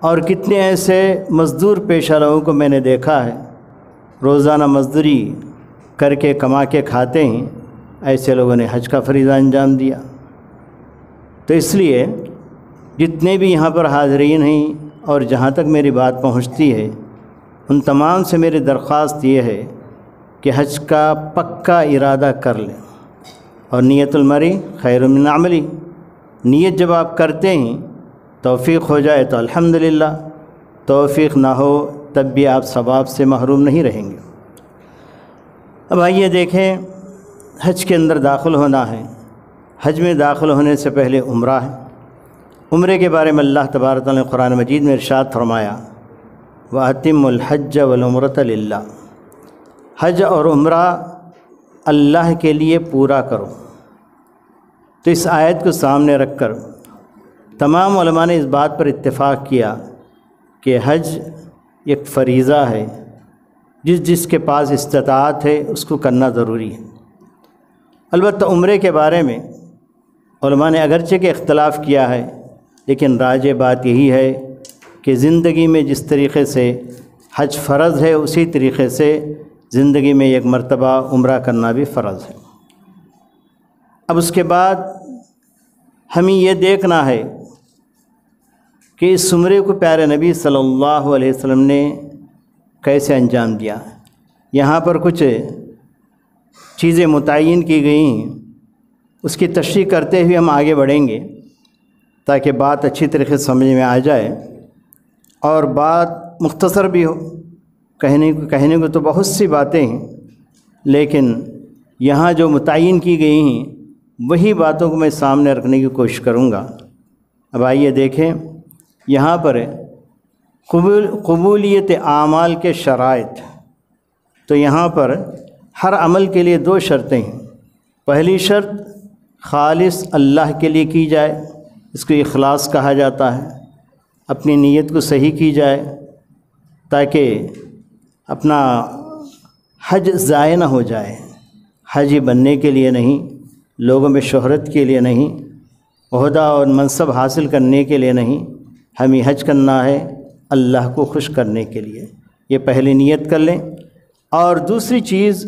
اور کتنے ایسے مزدور پیشہ لوگوں کو میں نے دیکھا ہے، روزانہ مزدوری کر کے کما کے کھاتے ہیں، ایسے لوگوں نے حج کا فریضہ انجام دیا۔ تو اس لیے جتنے بھی یہاں پر حاضرین ہیں اور جہاں تک میری بات پہنچتی ہے، ان تمام سے میری درخواست یہ ہے کہ حج کا پکا ارادہ کر لیں، اور نیت المری خیر من عملی، نیت جب آپ کرتے ہیں توفیق ہو جائے تو الحمدللہ، توفیق نہ ہو تب بھی آپ ثواب سے محروم نہیں رہیں گے۔ اب آئیے دیکھیں، حج کے اندر داخل ہونا ہے۔ حج میں داخل ہونے سے پہلے عمرہ ہے۔ عمرے کے بارے میں اللہ تبارک تعالیٰ نے قرآن مجید میں ارشاد فرمایا، وَأَتِمُّ الْحَجَّ وَالْعُمْرَةَ لِلَّهِ، حج اور عمرہ اللہ کے لیے پورا کرو۔ تو اس آیت کو سامنے رکھ کر تمام علماء نے اس بات پر اتفاق کیا کہ حج ایک فریضہ ہے، جس کے پاس استطاعت ہے اس کو کرنا ضروری ہے۔ البتہ عمرے کے بارے میں علماء نے اگرچہ کہ اختلاف کیا ہے، لیکن راجح بات یہی ہے کہ زندگی میں جس طریقے سے حج فرض ہے، اسی طریقے سے زندگی میں ایک مرتبہ عمرہ کرنا بھی فرض ہے۔ اب اس کے بعد ہمیں یہ دیکھنا ہے کہ اس عمرے کو پیارے نبی صلی اللہ علیہ وسلم نے کیسے انجام دیا۔ یہاں پر کچھ چیزیں متعین کی گئی ہیں، اس کی تشریح کرتے ہوئے ہم آگے بڑھیں گے تاکہ بات اچھی طریقے سے سمجھ میں آ جائے اور بات مختصر بھی ہو۔ کہنے کو تو بہت سی باتیں ہیں، لیکن یہاں جو متعین کی گئی ہیں وہی باتوں کو میں سامنے رکھنے کی کوشش کروں گا۔ اب آئیے دیکھیں، یہاں پر قبولیت اعمال کے شرائط۔ تو یہاں پر ہر عمل کے لیے دو شرطیں ہیں۔ پہلی شرط خالص اللہ کے لیے کی جائے، اس کو اخلاص کہا جاتا ہے، اپنی نیت کو صحیح کی جائے تاکہ اپنا حج ضائع نہ ہو جائے۔ حجی بننے کے لیے نہیں، لوگوں میں شہرت کے لیے نہیں، عہدہ اور منصب حاصل کرنے کے لیے نہیں، ہمیں حج کرنا ہے اللہ کو خوش کرنے کے لیے۔ یہ پہلی نیت کر لیں۔ اور دوسری چیز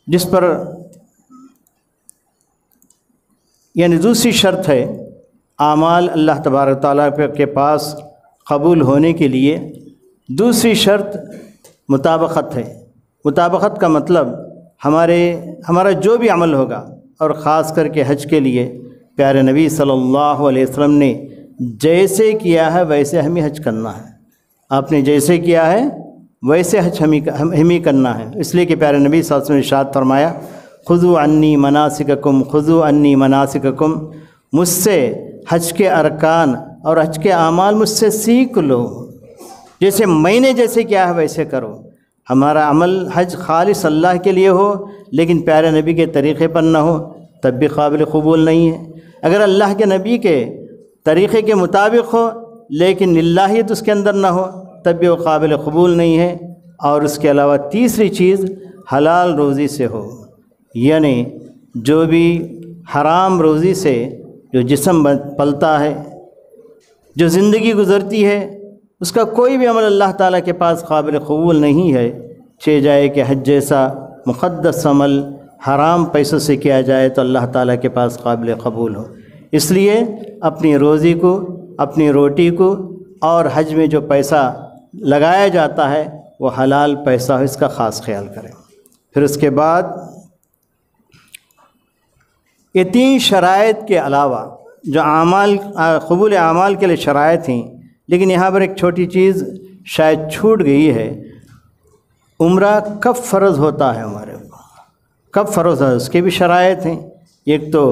جس پر یعنی دوسری شرط ہے اعمال اللہ تبارک تعالیٰ کے پاس قبول ہونے کے لیے، دوسری شرط مطابقت ہے۔ مطابقت کا مطلب ہمارا جو بھی عمل ہوگا، اور خاص کر کے حج کے لیے پیارے نبی صلی اللہ علیہ وسلم نے جیسے کیا ہے ویسے ہمیں حج کرنا ہے۔ آپ نے جیسے کیا ہے ویسے حج ہمیں کرنا ہے، اس لیے کہ پیارے نبی صلی اللہ علیہ وسلم نے ارشاد فرمایا، خذوا عنی مناسککم خذوا عنی مناسککم، مجھ سے حج کے ارکان اور حج کے اعمال مجھ سے سیکھ لو، جیسے میں نے جیسے کیا ہے ویسے کرو۔ ہمارا عمل حج خالص اللہ کے لیے ہو لیکن پیارے نبی کے طریقے پر نہ ہو تب بھی قابل قبول نہیں ہے۔ اگر اللہ کے نبی کے طریقے کے مطابق ہو لیکن اللہیت اس کے اندر نہ ہو تب بھی وہ قابل قبول نہیں ہے۔ اور اس کے علاوہ تیسری چیز حلال روزی سے ہو، یعنی جو بھی حرام روزی سے جو جسم پلتا ہے، جو زندگی گزرتی ہے، اس کا کوئی بھی عمل اللہ تعالیٰ کے پاس قابل قبول نہیں ہے، چہ جائے کہ حج جیسا مقدس عمل حرام پیسوں سے کیا جائے تو اللہ تعالیٰ کے پاس قابل قبول ہو۔ اس لیے اپنی روزی کو، اپنی روٹی کو، اور حج میں جو پیسہ لگایا جاتا ہے وہ حلال پیسہ ہو، اس کا خاص خیال کریں۔ پھر اس کے بعد یہ تین شرائط کے علاوہ جو قبول اعمال کے لیے شرائط ہیں، لیکن یہاں پر ایک چھوٹی چیز شاید چھوٹ گئی ہے۔ عمرہ کب فرض ہوتا ہے ہمارے اوپر، کب فرض ہے، اس کے بھی شرائط ہیں۔ ایک تو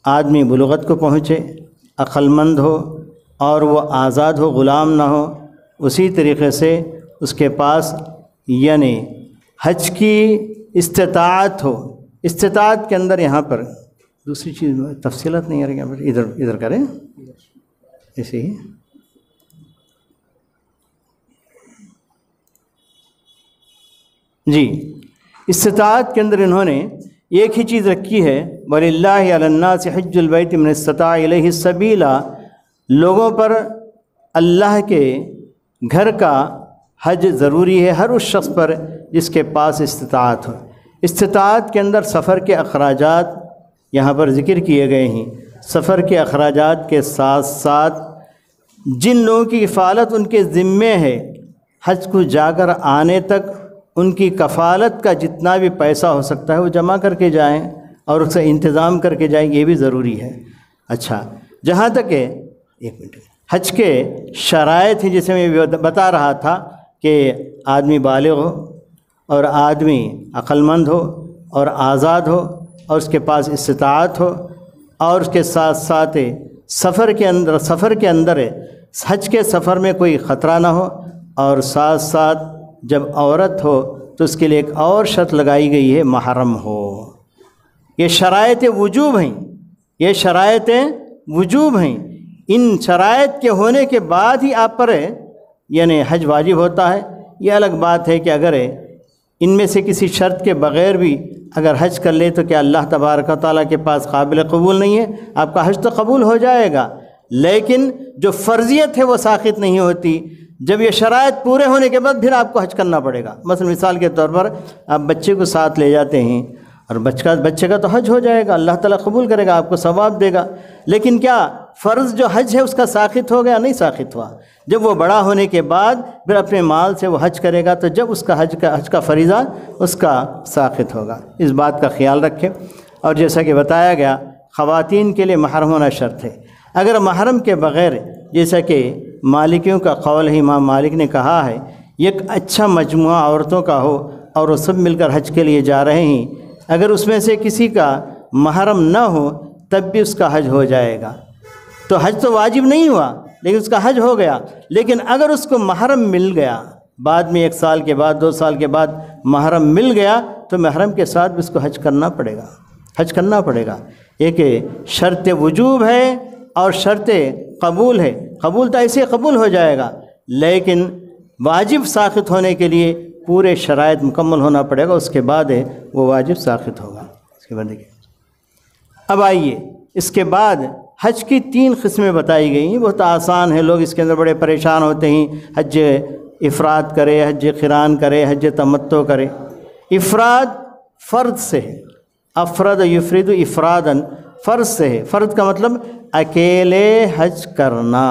آدمی بلوغت کو پہنچے، عقل مند ہو اور وہ آزاد ہو، غلام نہ ہو۔ اسی طریقے سے اس کے پاس یعنی حج کی استطاعت ہو۔ استطاعت کے اندر یہاں پر دوسری چیز تفصیلات نہیں آ رہی، ادھر کریں ایسے ہی۔ جی، استطاعت کے اندر انہوں نے ایک ہی چیز رکھی ہے، وَلِلَّهِ عَلَى النَّاسِ حِجُّ الْبَيْتِ مَنِ اسْتَطَاعَ إِلَيْهِ سَبِيلًا، لوگوں پر اللہ کے گھر کا حج ضروری ہے ہر اس شخص پر جس کے پاس استطاعت ہو۔ استطاعت کے اندر سفر کے اخراجات یہاں پر ذکر کیے گئے ہیں۔ سفر کے اخراجات کے ساتھ ساتھ جن لوگوں کی کفالت ان کے ذمے ہے، حج کو جا کر آنے تک ان کی کفالت کا جتنا بھی پیسہ ہو سکتا ہے وہ جمع کر کے جائیں اور اس سے انتظام کر کے جائیں، یہ بھی ضروری ہے۔ اچھا، جہاں تک ہے ایک منٹ، حج کے شرائط ہیں جسے میں بتا رہا تھا کہ آدمی بالغ ہو اور آدمی عقل مند ہو اور آزاد ہو اور اس کے پاس استطاعت ہو، اور اس کے ساتھ ساتھ سفر کے اندر حج کے سفر میں کوئی خطرہ نہ ہو، اور ساتھ ساتھ جب عورت ہو تو اس کے لیے ایک اور شرط لگائی گئی ہے، محرم ہو۔ یہ شرائط وجوب ہیں، یہ شرائط وجوب ہیں۔ ان شرائط کے ہونے کے بعد ہی آپ پر یعنی حج واجب ہوتا ہے۔ یہ الگ بات ہے کہ اگر ان میں سے کسی شرط کے بغیر بھی اگر حج کر لے تو کیا اللہ تبارک و تعالیٰ کے پاس قابل قبول نہیں ہے؟ آپ کا حج تو قبول ہو جائے گا، لیکن جو فرضیت ہے وہ ساقط نہیں ہوتی۔ جب یہ شرائط پورے ہونے کے بعد پھر آپ کو حج کرنا پڑے گا۔ مثلا مثال کے طور پر آپ بچے کو ساتھ لے جاتے ہیں اور بچے کا تو حج ہو جائے گا، اللہ تعالیٰ قبول کرے گا، آپ کو ثواب دے گا، لیکن کیا فرض جو حج ہے اس کا ساقط ہو گیا؟ نہیں ساقط ہوا۔ جب وہ بڑا ہونے کے بعد پھر اپنے مال سے وہ حج کرے گا تو جب اس کا حج کا فریضہ اس کا ساقط ہوگا۔ اس بات کا خیال رکھیں۔ اور جیسا کہ بتایا گیا خواتین کے لیے محرم ہونا شرط ہے۔ اگر محرم کے بغیر، جیسا کہ مالکیوں کا قول ہے، امام مالک نے کہا ہے ایک اچھا مجموعہ عورتوں کا ہو اور وہ سب مل کر حج کے لیے جا رہے ہیں، اگر اس میں سے کسی کا محرم نہ ہو تب بھی اس کا حج ہو جائے گا۔ تو حج تو واجب نہیں ہوا لیکن اس کا حج ہو گیا۔ لیکن اگر اس کو محرم مل گیا، بعد میں 1 سال کے بعد 2 سال کے بعد محرم مل گیا تو محرم کے ساتھ بھی اس کو حج کرنا پڑے گا، حج کرنا پڑے گا۔ ایک شرط وجوب ہے اور شرط قبول ہے۔ قبول تو ایسے قبول ہو جائے گا، لیکن واجب ساقط ہونے کے لیے پورے شرائط مکمل ہونا پڑے گا، اس کے بعد وہ واجب ساقط ہوگا۔ اس کے بعد دیکھیں، اب آئیے اس کے بعد حج کی 3 قسمیں بتائی گئی ہیں، بہت آسان ہے، لوگ اس کے اندر بڑے پریشان ہوتے ہیں، حج افراد کرے، حج قران کرے، حج تمتع کرے۔ افراد فرد سے ہے، افرد یفرد افرادن، فرد سے ہے۔ فرد کا مطلب اکیلے حج کرنا،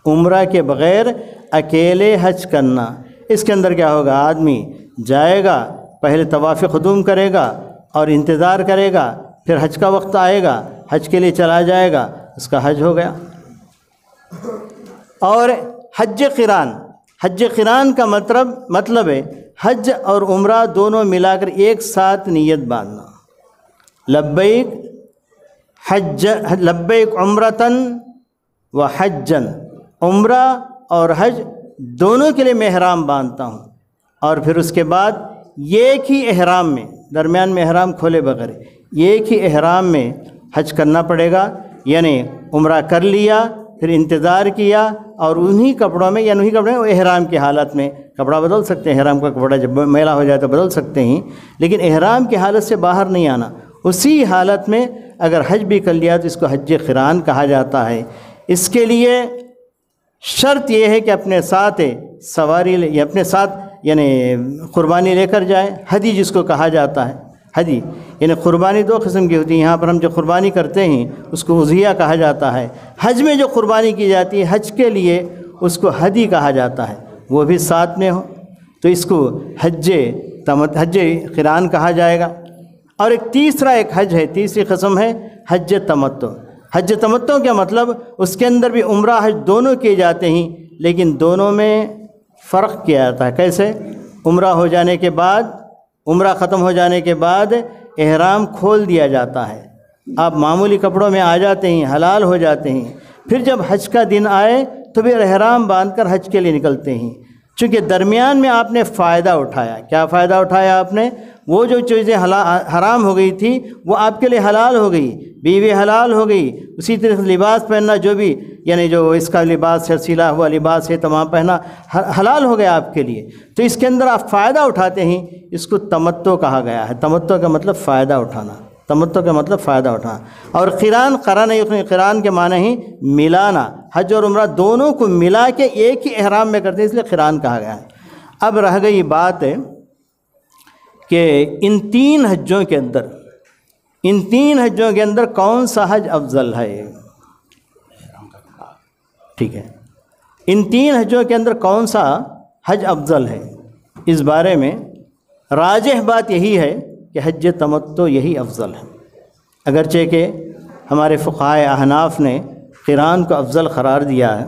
عمرہ کے بغیر اکیلے حج کرنا۔ اس کے اندر کیا ہوگا؟ آدمی جائے گا، پہلے طواف قدوم کرے گا اور انتظار کرے گا، پھر حج کا وقت آئے گا، حج کے لیے چلا جائے گا، اس کا حج ہو گیا۔ اور حج قران، حج قران کا مطلب ہے حج اور عمرہ دونوں ملا کر ایک ساتھ نیت باندھنا۔ لبیک حج، لبیک عمرتن و حجن، عمرہ اور حج دونوں کے لیے میں احرام باندھتا ہوں، اور پھر اس کے بعد ایک ہی احرام میں، درمیان میں احرام کھولے بغیر ایک ہی احرام میں حج کرنا پڑے گا۔ یعنی عمرہ کر لیا، پھر انتظار کیا، اور انہی کپڑوں میں، یعنی انہی کپڑوں میں احرام کی حالت میں، کپڑا بدل سکتے ہیں، احرام کا کپڑا جب میلا ہو جائے تو بدل سکتے ہیں، لیکن احرام کی حالت سے باہر نہیں آنا۔ اسی حالت میں اگر حج بھی کر لیا تو اس کو حج قران کہا جاتا ہے۔ اس کے لیے شرط یہ ہے کہ اپنے ساتھ سواری یا اپنے ساتھ یعنی قربانی لے کر جائے، ہدی جس کو کہا جاتا ہے۔ ہدی یعنی قربانی 2 قسم کی ہوتی ہے، یہاں پر ہم جو قربانی کرتے ہیں اس کو اضحیہ کہا جاتا ہے۔ حج میں جو قربانی کی جاتی ہے حج کے لیے اس کو ہدی کہا جاتا ہے، وہ بھی ساتھ میں ہو تو اس کو حج قران کہا جائے گا۔ اور ایک حج ہے، تیسری قسم ہے حج تمتع۔ حج تمتع کا مطلب اس کے اندر بھی عمرہ حج دونوں کیے جاتے ہیں، لیکن دونوں میں فرق کیا جاتا ہے۔ کیسے؟ عمرہ ہو جانے کے بعد، عمرہ ختم ہو جانے کے بعد احرام کھول دیا جاتا ہے، آپ معمولی کپڑوں میں آ جاتے ہیں، حلال ہو جاتے ہیں، پھر جب حج کا دن آئے تو پھر احرام باندھ کر حج کے لیے نکلتے ہیں۔ چونکہ درمیان میں آپ نے فائدہ اٹھایا، کیا فائدہ اٹھایا آپ نے؟ وہ جو چیزیں حرام ہو گئی تھی وہ آپ کے لیے حلال ہو گئی، بیوی حلال ہو گئی، اسی طرح سے لباس پہننا، جو بھی یعنی جو اس کا لباس ہے، سلا ہوا لباس ہے، تمام پہننا حلال ہو گیا آپ کے لیے، تو اس کے اندر آپ فائدہ اٹھاتے ہیں، اس کو تمتع کہا گیا ہے۔ تمتع کا مطلب فائدہ اٹھانا، تمتع کا مطلب فائدہ اٹھانا. اور قران، قران یقین، قران کے معنی ہی ملانا. حج اور عمرہ دونوں کو ملا کے ایک ہی احرام میں کرتے ہیں، اس لیے قران کہا گیا ہے. اب رہ گئی بات ہے کہ ان تین حجوں کے اندر کون سا حج افضل ہے. ٹھیک ہے، ان تین حجوں کے اندر کون سا حج افضل ہے، اس بارے میں راجح بات یہی ہے کہ حج تمتع یہی افضل ہے. اگرچہ کہ ہمارے فقہائے احناف نے قران کو افضل قرار دیا ہے،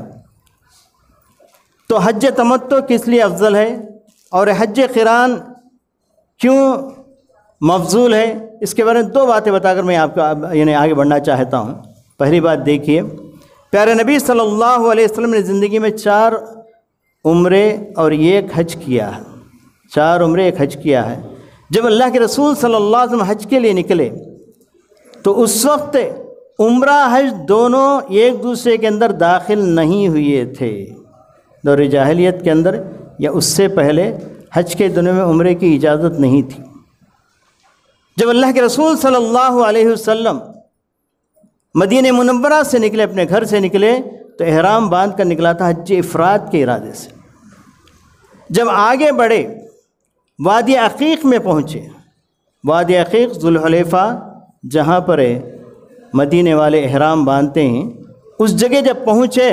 تو حج تمتع کس لیے افضل ہے اور حج قران کیوں مفضول ہے، اس کے بارے میں دو باتیں بتا کر میں آپ کو آگے بڑھنا چاہتا ہوں. پہلی بات دیکھیے، پیارے نبی صلی اللہ علیہ وسلم نے زندگی میں 4 عمرے اور 1 حج کیا ہے. 4 عمرے 1 حج کیا ہے. جب اللہ کے رسول صلی اللہ علیہ وسلم حج کے لیے نکلے تو اس وقت عمرہ حج دونوں ایک دوسرے کے اندر داخل نہیں ہوئے تھے. دور جاہلیت کے اندر یا اس سے پہلے حج کے دنوں میں عمرے کی اجازت نہیں تھی. جب اللہ کے رسول صلی اللہ علیہ وسلم مدینہ منورہ سے نکلے، اپنے گھر سے نکلے، تو احرام باندھ کر نکلا تھا حج افراد کے ارادے سے. جب آگے بڑھے، وادی عقیق میں پہنچے. وادی عقیق ذوالحلیفہ جہاں پر مدینے والے احرام باندھتے ہیں، اس جگہ جب پہنچے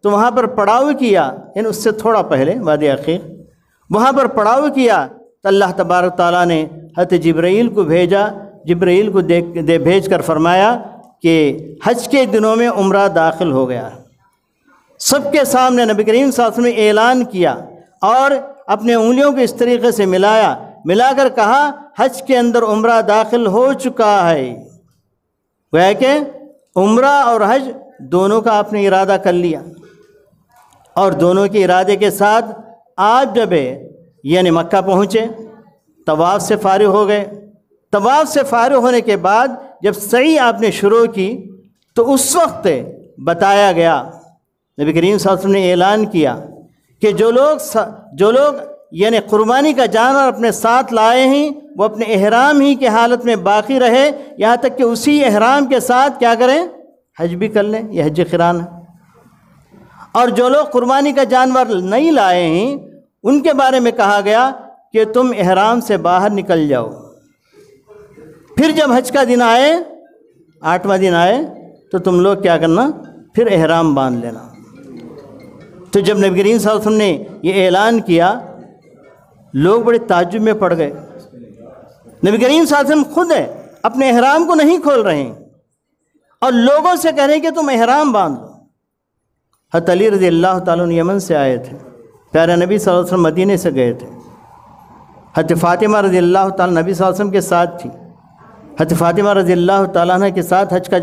تو وہاں پر پڑاؤ کیا، یعنی اس سے تھوڑا پہلے وادی عقیق، وہاں پر پڑاؤ کیا تو اللہ تبارک تعالیٰ نے حضرت جبرائیل کو بھیجا. جبرائیل کو بھیج کر فرمایا کہ حج کے دنوں میں عمرہ داخل ہو گیا. سب کے سامنے نبی کریم صلی اللہ علیہ وسلم نے اعلان کیا اور اپنے انگلیوں کو اس طریقے سے ملا کر کہا حج کے اندر عمرہ داخل ہو چکا ہے. وہ کہ عمرہ اور حج دونوں کا آپ نے ارادہ کر لیا، اور دونوں کے ارادے کے ساتھ آپ جب یعنی مکہ پہنچے، طواف سے فارغ ہو گئے. طواف سے فارغ ہونے کے بعد جب سعی آپ نے شروع کی تو اس وقت بتایا گیا، نبی کریم صلی اللہ علیہ وسلم نے اعلان کیا کہ جو لوگ یعنی قربانی کا جانور اپنے ساتھ لائے ہیں وہ اپنے احرام ہی کی حالت میں باقی رہے، یہاں تک کہ اسی احرام کے ساتھ کیا کریں، حج بھی کر لیں. یہ حج قران ہے. اور جو لوگ قربانی کا جانور نہیں لائے ہیں ان کے بارے میں کہا گیا کہ تم احرام سے باہر نکل جاؤ. پھر جب حج کا دن آئے، 8واں دن آئے، تو تم لوگ کیا کرنا، پھر احرام باندھ لینا. تو جب نبی کریم صلی اللہ علیہ وسلم نے یہ اعلان کیا، لوگ بڑے تعجب میں پڑ گئے. نبی کریم صلی اللہ علیہ وسلم خود اپنے احرام کو نہیں کھول رہے ہیں اور لوگوں سے کہہ رہے ہیں کہ تم احرام باندھ لو. حضرت علی رضی اللہ تعالیٰ عنہ یمن سے آئے تھے، پیارے نبی صلی اللہ علیہ وسلم مدینے سے گئے تھے. حضرت فاطمہ رضی اللہ تعالیٰ نبی صلی اللہ علیہ وسلم کے ساتھ تھی. حضرت فاطمہ رضی اللہ تعالیٰ عنہ کے ساتھ حج کا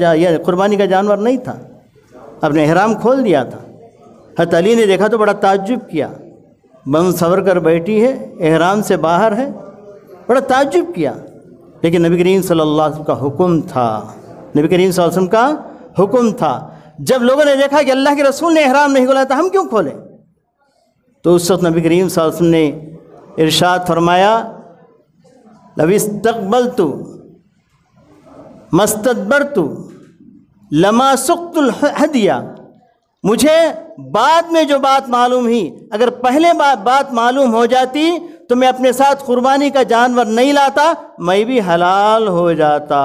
قربانی کا جانور نہیں تھا، اپنے احرام کھول دیا تھا. حضرت علی نے دیکھا تو بڑا تعجب کیا، بن سور کر بیٹھی ہے، احرام سے باہر ہے، بڑا تعجب کیا. لیکن نبی کریم صلی اللہ علیہ وسلم کا حکم تھا، نبی کریم صلی اللہ علیہ وسلم کا حکم تھا. جب لوگوں نے دیکھا کہ اللہ کے رسول نے احرام نہیں کھولا تو ہم کیوں کھولیں، تو اس وقت نبی کریم صلی اللہ علیہ وسلم نے ارشاد فرمایا، لو استقبلت مستدبرت لما سقت الہدیہ. مجھے بعد میں جو بات معلوم ہوئی، اگر پہلے بات معلوم ہو جاتی تو میں اپنے ساتھ قربانی کا جانور نہیں لاتا، میں بھی حلال ہو جاتا.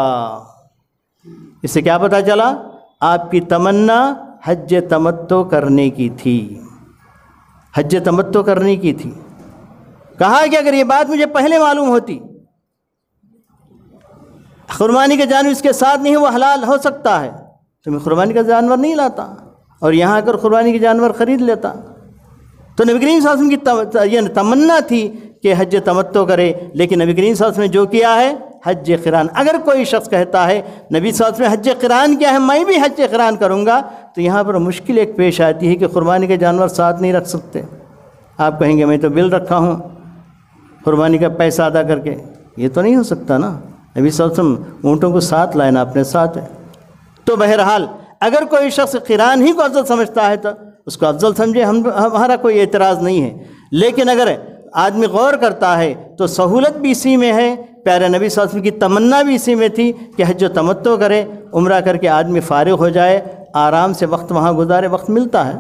اس سے کیا پتہ چلا، آپ کی تمنا حج تمتع کرنے کی تھی، حج تمتع کرنے کی تھی. کہا کہ اگر یہ بات مجھے پہلے معلوم ہوتی، قربانی کا جانور اس کے ساتھ نہیں وہ حلال ہو سکتا ہے، تو میں قربانی کا جانور نہیں لاتا اور یہاں کر قربانی کے جانور خرید لیتا. تو نبی کریم صلی اللہ علیہ وسلم کی یہ تمنا تھی کہ حج تمتع کرے، لیکن نبی کریم صلی اللہ علیہ وسلم نے جو کیا ہے حج قران. اگر کوئی شخص کہتا ہے نبی صلی اللہ علیہ وسلم حج قران کیا ہے، میں بھی حج قران کروں گا، تو یہاں پر مشکل ایک پیش آتی ہے کہ قربانی کے جانور ساتھ نہیں رکھ سکتے. آپ کہیں گے میں تو بل رکھا ہوں قربانی کا پیسہ ادا کر کے، یہ تو نہیں ہو سکتا نا. نبی صلی اللہ علیہ وسلم اونٹوں کو ساتھ لائنا اپنے ساتھ ہے. تو بہرحال اگر کوئی شخص قران ہی کو افضل سمجھتا ہے تو اس کو افضل سمجھے، ہمارا کوئی اعتراض نہیں ہے. لیکن اگر آدمی غور کرتا ہے تو سہولت بھی اسی میں ہے، پیارے نبی صلی اللہ علیہ وسلم کی تمنا بھی اسی میں تھی کہ حج و تمتع کرے، عمرہ کر کے آدمی فارغ ہو جائے، آرام سے وقت وہاں گزارے، وقت ملتا ہے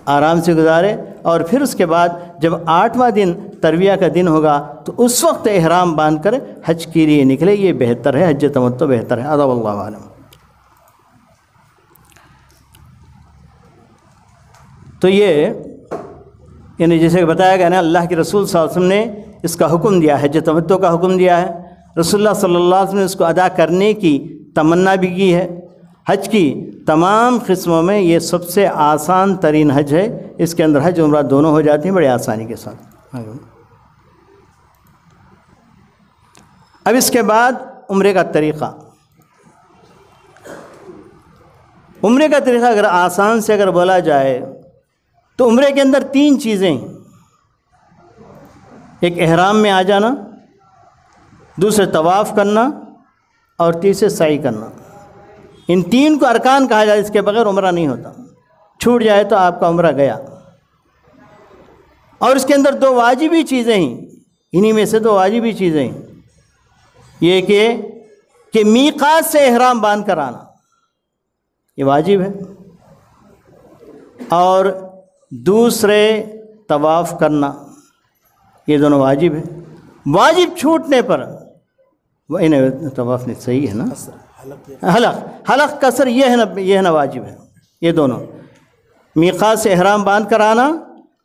آرام سے گزارے، اور پھر اس کے بعد جب 8واں دن ترویہ کا دن ہوگا تو اس وقت احرام باندھ کر حج کے لیے نکلے، یہ بہتر ہے، حج تمتع بہتر ہے۔ ادب اللہ عالم۔ تو یہ یعنی جیسے بتایا گیا نا، اللہ کے رسول صلی اللہ علیہ وسلم نے اس کا حکم دیا ہے، حج تمتع کا حکم دیا ہے، رسول اللہ صلی اللہ علیہ وسلم نے اس کو ادا کرنے کی تمنا بھی کی ہے۔ حج کی تمام قسموں میں یہ سب سے آسان ترین حج ہے، اس کے اندر حج عمرہ دونوں ہو جاتی ہیں بڑے آسانی کے ساتھ۔ اب اس کے بعد عمرے کا طریقہ، عمرے کا طریقہ اگر آسان سے اگر بولا جائے تو عمرے کے اندر 3 چیزیں ہیں، ایک احرام میں آ جانا، دوسرے طواف کرنا، اور تیسرے سعی کرنا۔ ان 3 کو ارکان کہا جائے، اس کے بغیر عمرہ نہیں ہوتا، چھوٹ جائے تو آپ کا عمرہ گیا۔ اور اس کے اندر 2 واجبی چیزیں ہیں، انہی میں سے 2 واجبی چیزیں ہیں، یہ کہ میقات سے احرام باندھ کر آنا، یہ واجب ہے، اور دوسرے طواف کرنا، یہ دونوں واجب ہیں۔ واجب چھوٹنے پر طواف نہیں صحیح ہے نا، حلق قصر یہ ہے نا واجب ہے، یہ دونوں میقات سے احرام باندھ کر آنا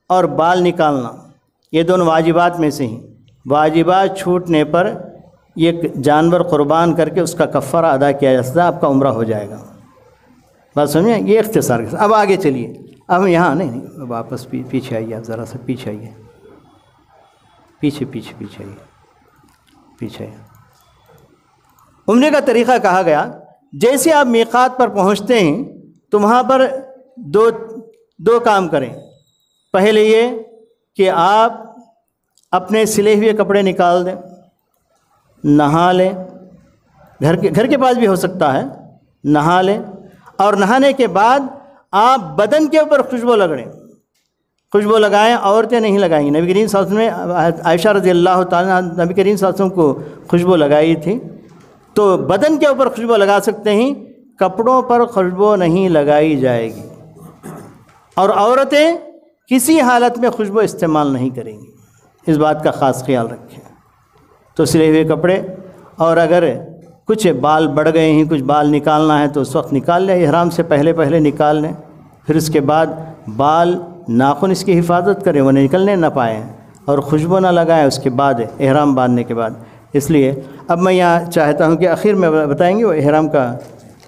اور بال نکالنا، یہ دونوں واجبات میں سے ہیں۔ واجبات چھوٹنے پر یہ جانور قربان کر کے اس کا کفارہ ادا کیا جا سکتا ہے، آپ کا عمرہ ہو جائے گا۔ بات سمجھیں، یہ اختصار کے ساتھ۔ اب آگے چلیے، اب یہاں نہیں، واپس پیچھے آئیے، آپ ذرا سا پیچھے آئیے، پیچھے آئیے۔ عمرے کا طریقہ کہا گیا، جیسے آپ میقات پر پہنچتے ہیں تو وہاں پر دو کام کریں۔ پہلے یہ کہ آپ اپنے سلے ہوئے کپڑے نکال دیں، نہا لیں، گھر کے پاس بھی ہو سکتا ہے، نہا لیں، اور نہانے کے بعد آپ بدن کے اوپر خوشبو خوشبو لگائیں۔ عورتیں نہیں لگائیں گی، نبی کریم صلی اللہ علیہ وسلم نے عائشہ رضی اللہ تعالیٰ نبی کریم صلی اللہ علیہ وسلم کو خوشبو لگائی تھی، تو بدن کے اوپر خوشبو لگا سکتے ہیں، کپڑوں پر خوشبو نہیں لگائی جائے گی، اور عورتیں کسی حالت میں خوشبو استعمال نہیں کریں گی، اس بات کا خاص خیال رکھیں۔ تو سلے ہوئے کپڑے، اور اگر کچھ بال بڑھ گئے ہیں، کچھ بال نکالنا ہے تو اس وقت نکال لیں، احرام سے پہلے نکال لیں۔ پھر اس کے بعد بال، ناخن اس کی حفاظت کریں، وہ نکلنے نہ پائیں، اور خوشبو نہ لگائیں اس کے بعد، احرام باندھنے کے بعد۔ اس لیے اب میں یہاں چاہتا ہوں کہ آخر میں بتائیں گے وہ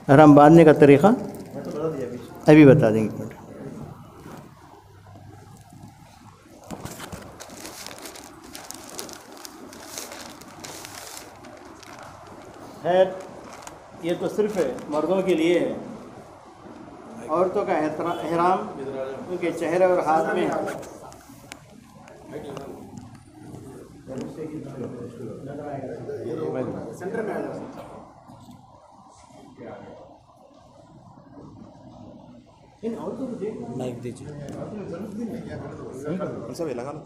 احرام باندھنے کا طریقہ، ابھی بتا دیں گے۔ خیر، یہ تو صرف مردوں کے لیے ہے، عورتوں کا احرام ان کے چہرے اور ہاتھ میں مائک دیجیے لگا لو۔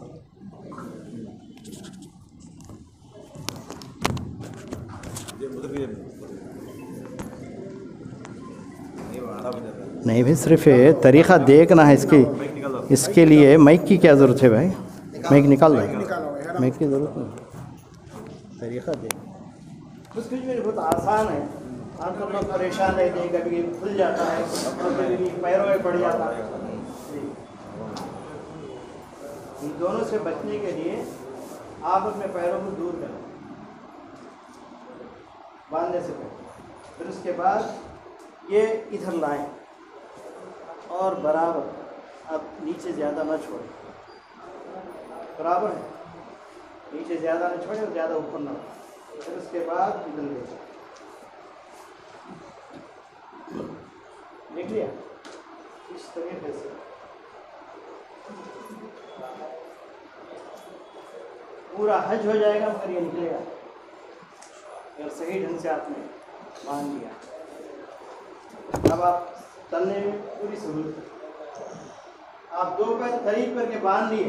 نہیں بھائی، صرف طریقہ دیکھنا ہے، اس کے لیے مائک کی کیا ضرورت ہے بھائی؟ مائک نکال دیں، مائک کی ضرورت نہیں، طریقہ دیکھ اس کے لیے بہت آسان ہے۔ آپ سب لوگ پریشان رہتے ہیں، کبھی کھل جاتا ہے، کبھی پیروں میں پڑ جاتا ہے۔ ان دونوں سے بچنے کے لیے آپ اپنے پیروں کو دور کریں باندھنے سے پہلے، پھر اس کے بعد یہ ادھر لائیں اور برابر، اب نیچے زیادہ نہ چھوڑیں، برابر ہے، نیچے زیادہ نہ چھوڑیں اور زیادہ اوپر نہ ہو۔ پھر اس کے بعد ادھر لے جائیں، دیکھ لیا اس طریقے سے پورا حج ہو جائے گا، مگر یہ نکلے گا اگر صحیح ڈھنگ سے آپ نے باندھ لیا۔ اب آپ چلنے میں پوری سہولت ہے، آپ 2 پیر قریب کر کے باندھ لیے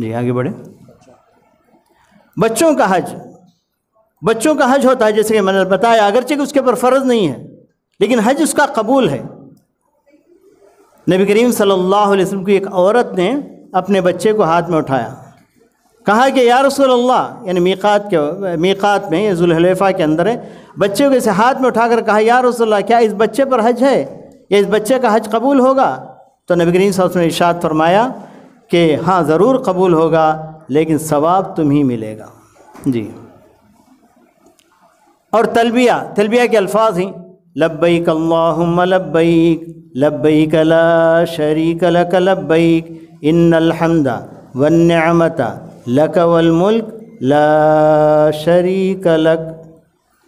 جی آگے بڑھیں. بچوں کا حج ہوتا ہے، جیسے کہ میں نے بتایا، اگرچہ کہ اس کے اوپر فرض نہیں ہے لیکن حج اس کا قبول ہے. نبی کریم صلی اللہ علیہ وسلم کی ایک عورت نے اپنے بچے کو ہاتھ میں اٹھایا، کہا کہ یا رسول اللہ، یعنی میقات میں ذوالحلیفہ کے اندر ہے، بچے کو اسے ہاتھ میں اٹھا کر کہا یا رسول اللہ کیا اس بچے پر حج ہے یا اس بچے کا حج قبول ہوگا؟ تو نبی کریم صلی اللہ علیہ وسلم نے ارشاد فرمایا کہ ہاں ضرور قبول ہوگا لیکن ثواب تمہیں ملے گا. جی. اور تلبیہ کے الفاظ ہیں لبیک اللہم لبیک لبیک لا شریک لک لبیک ان الحمد والنعمت لک والملک لا شریک لک.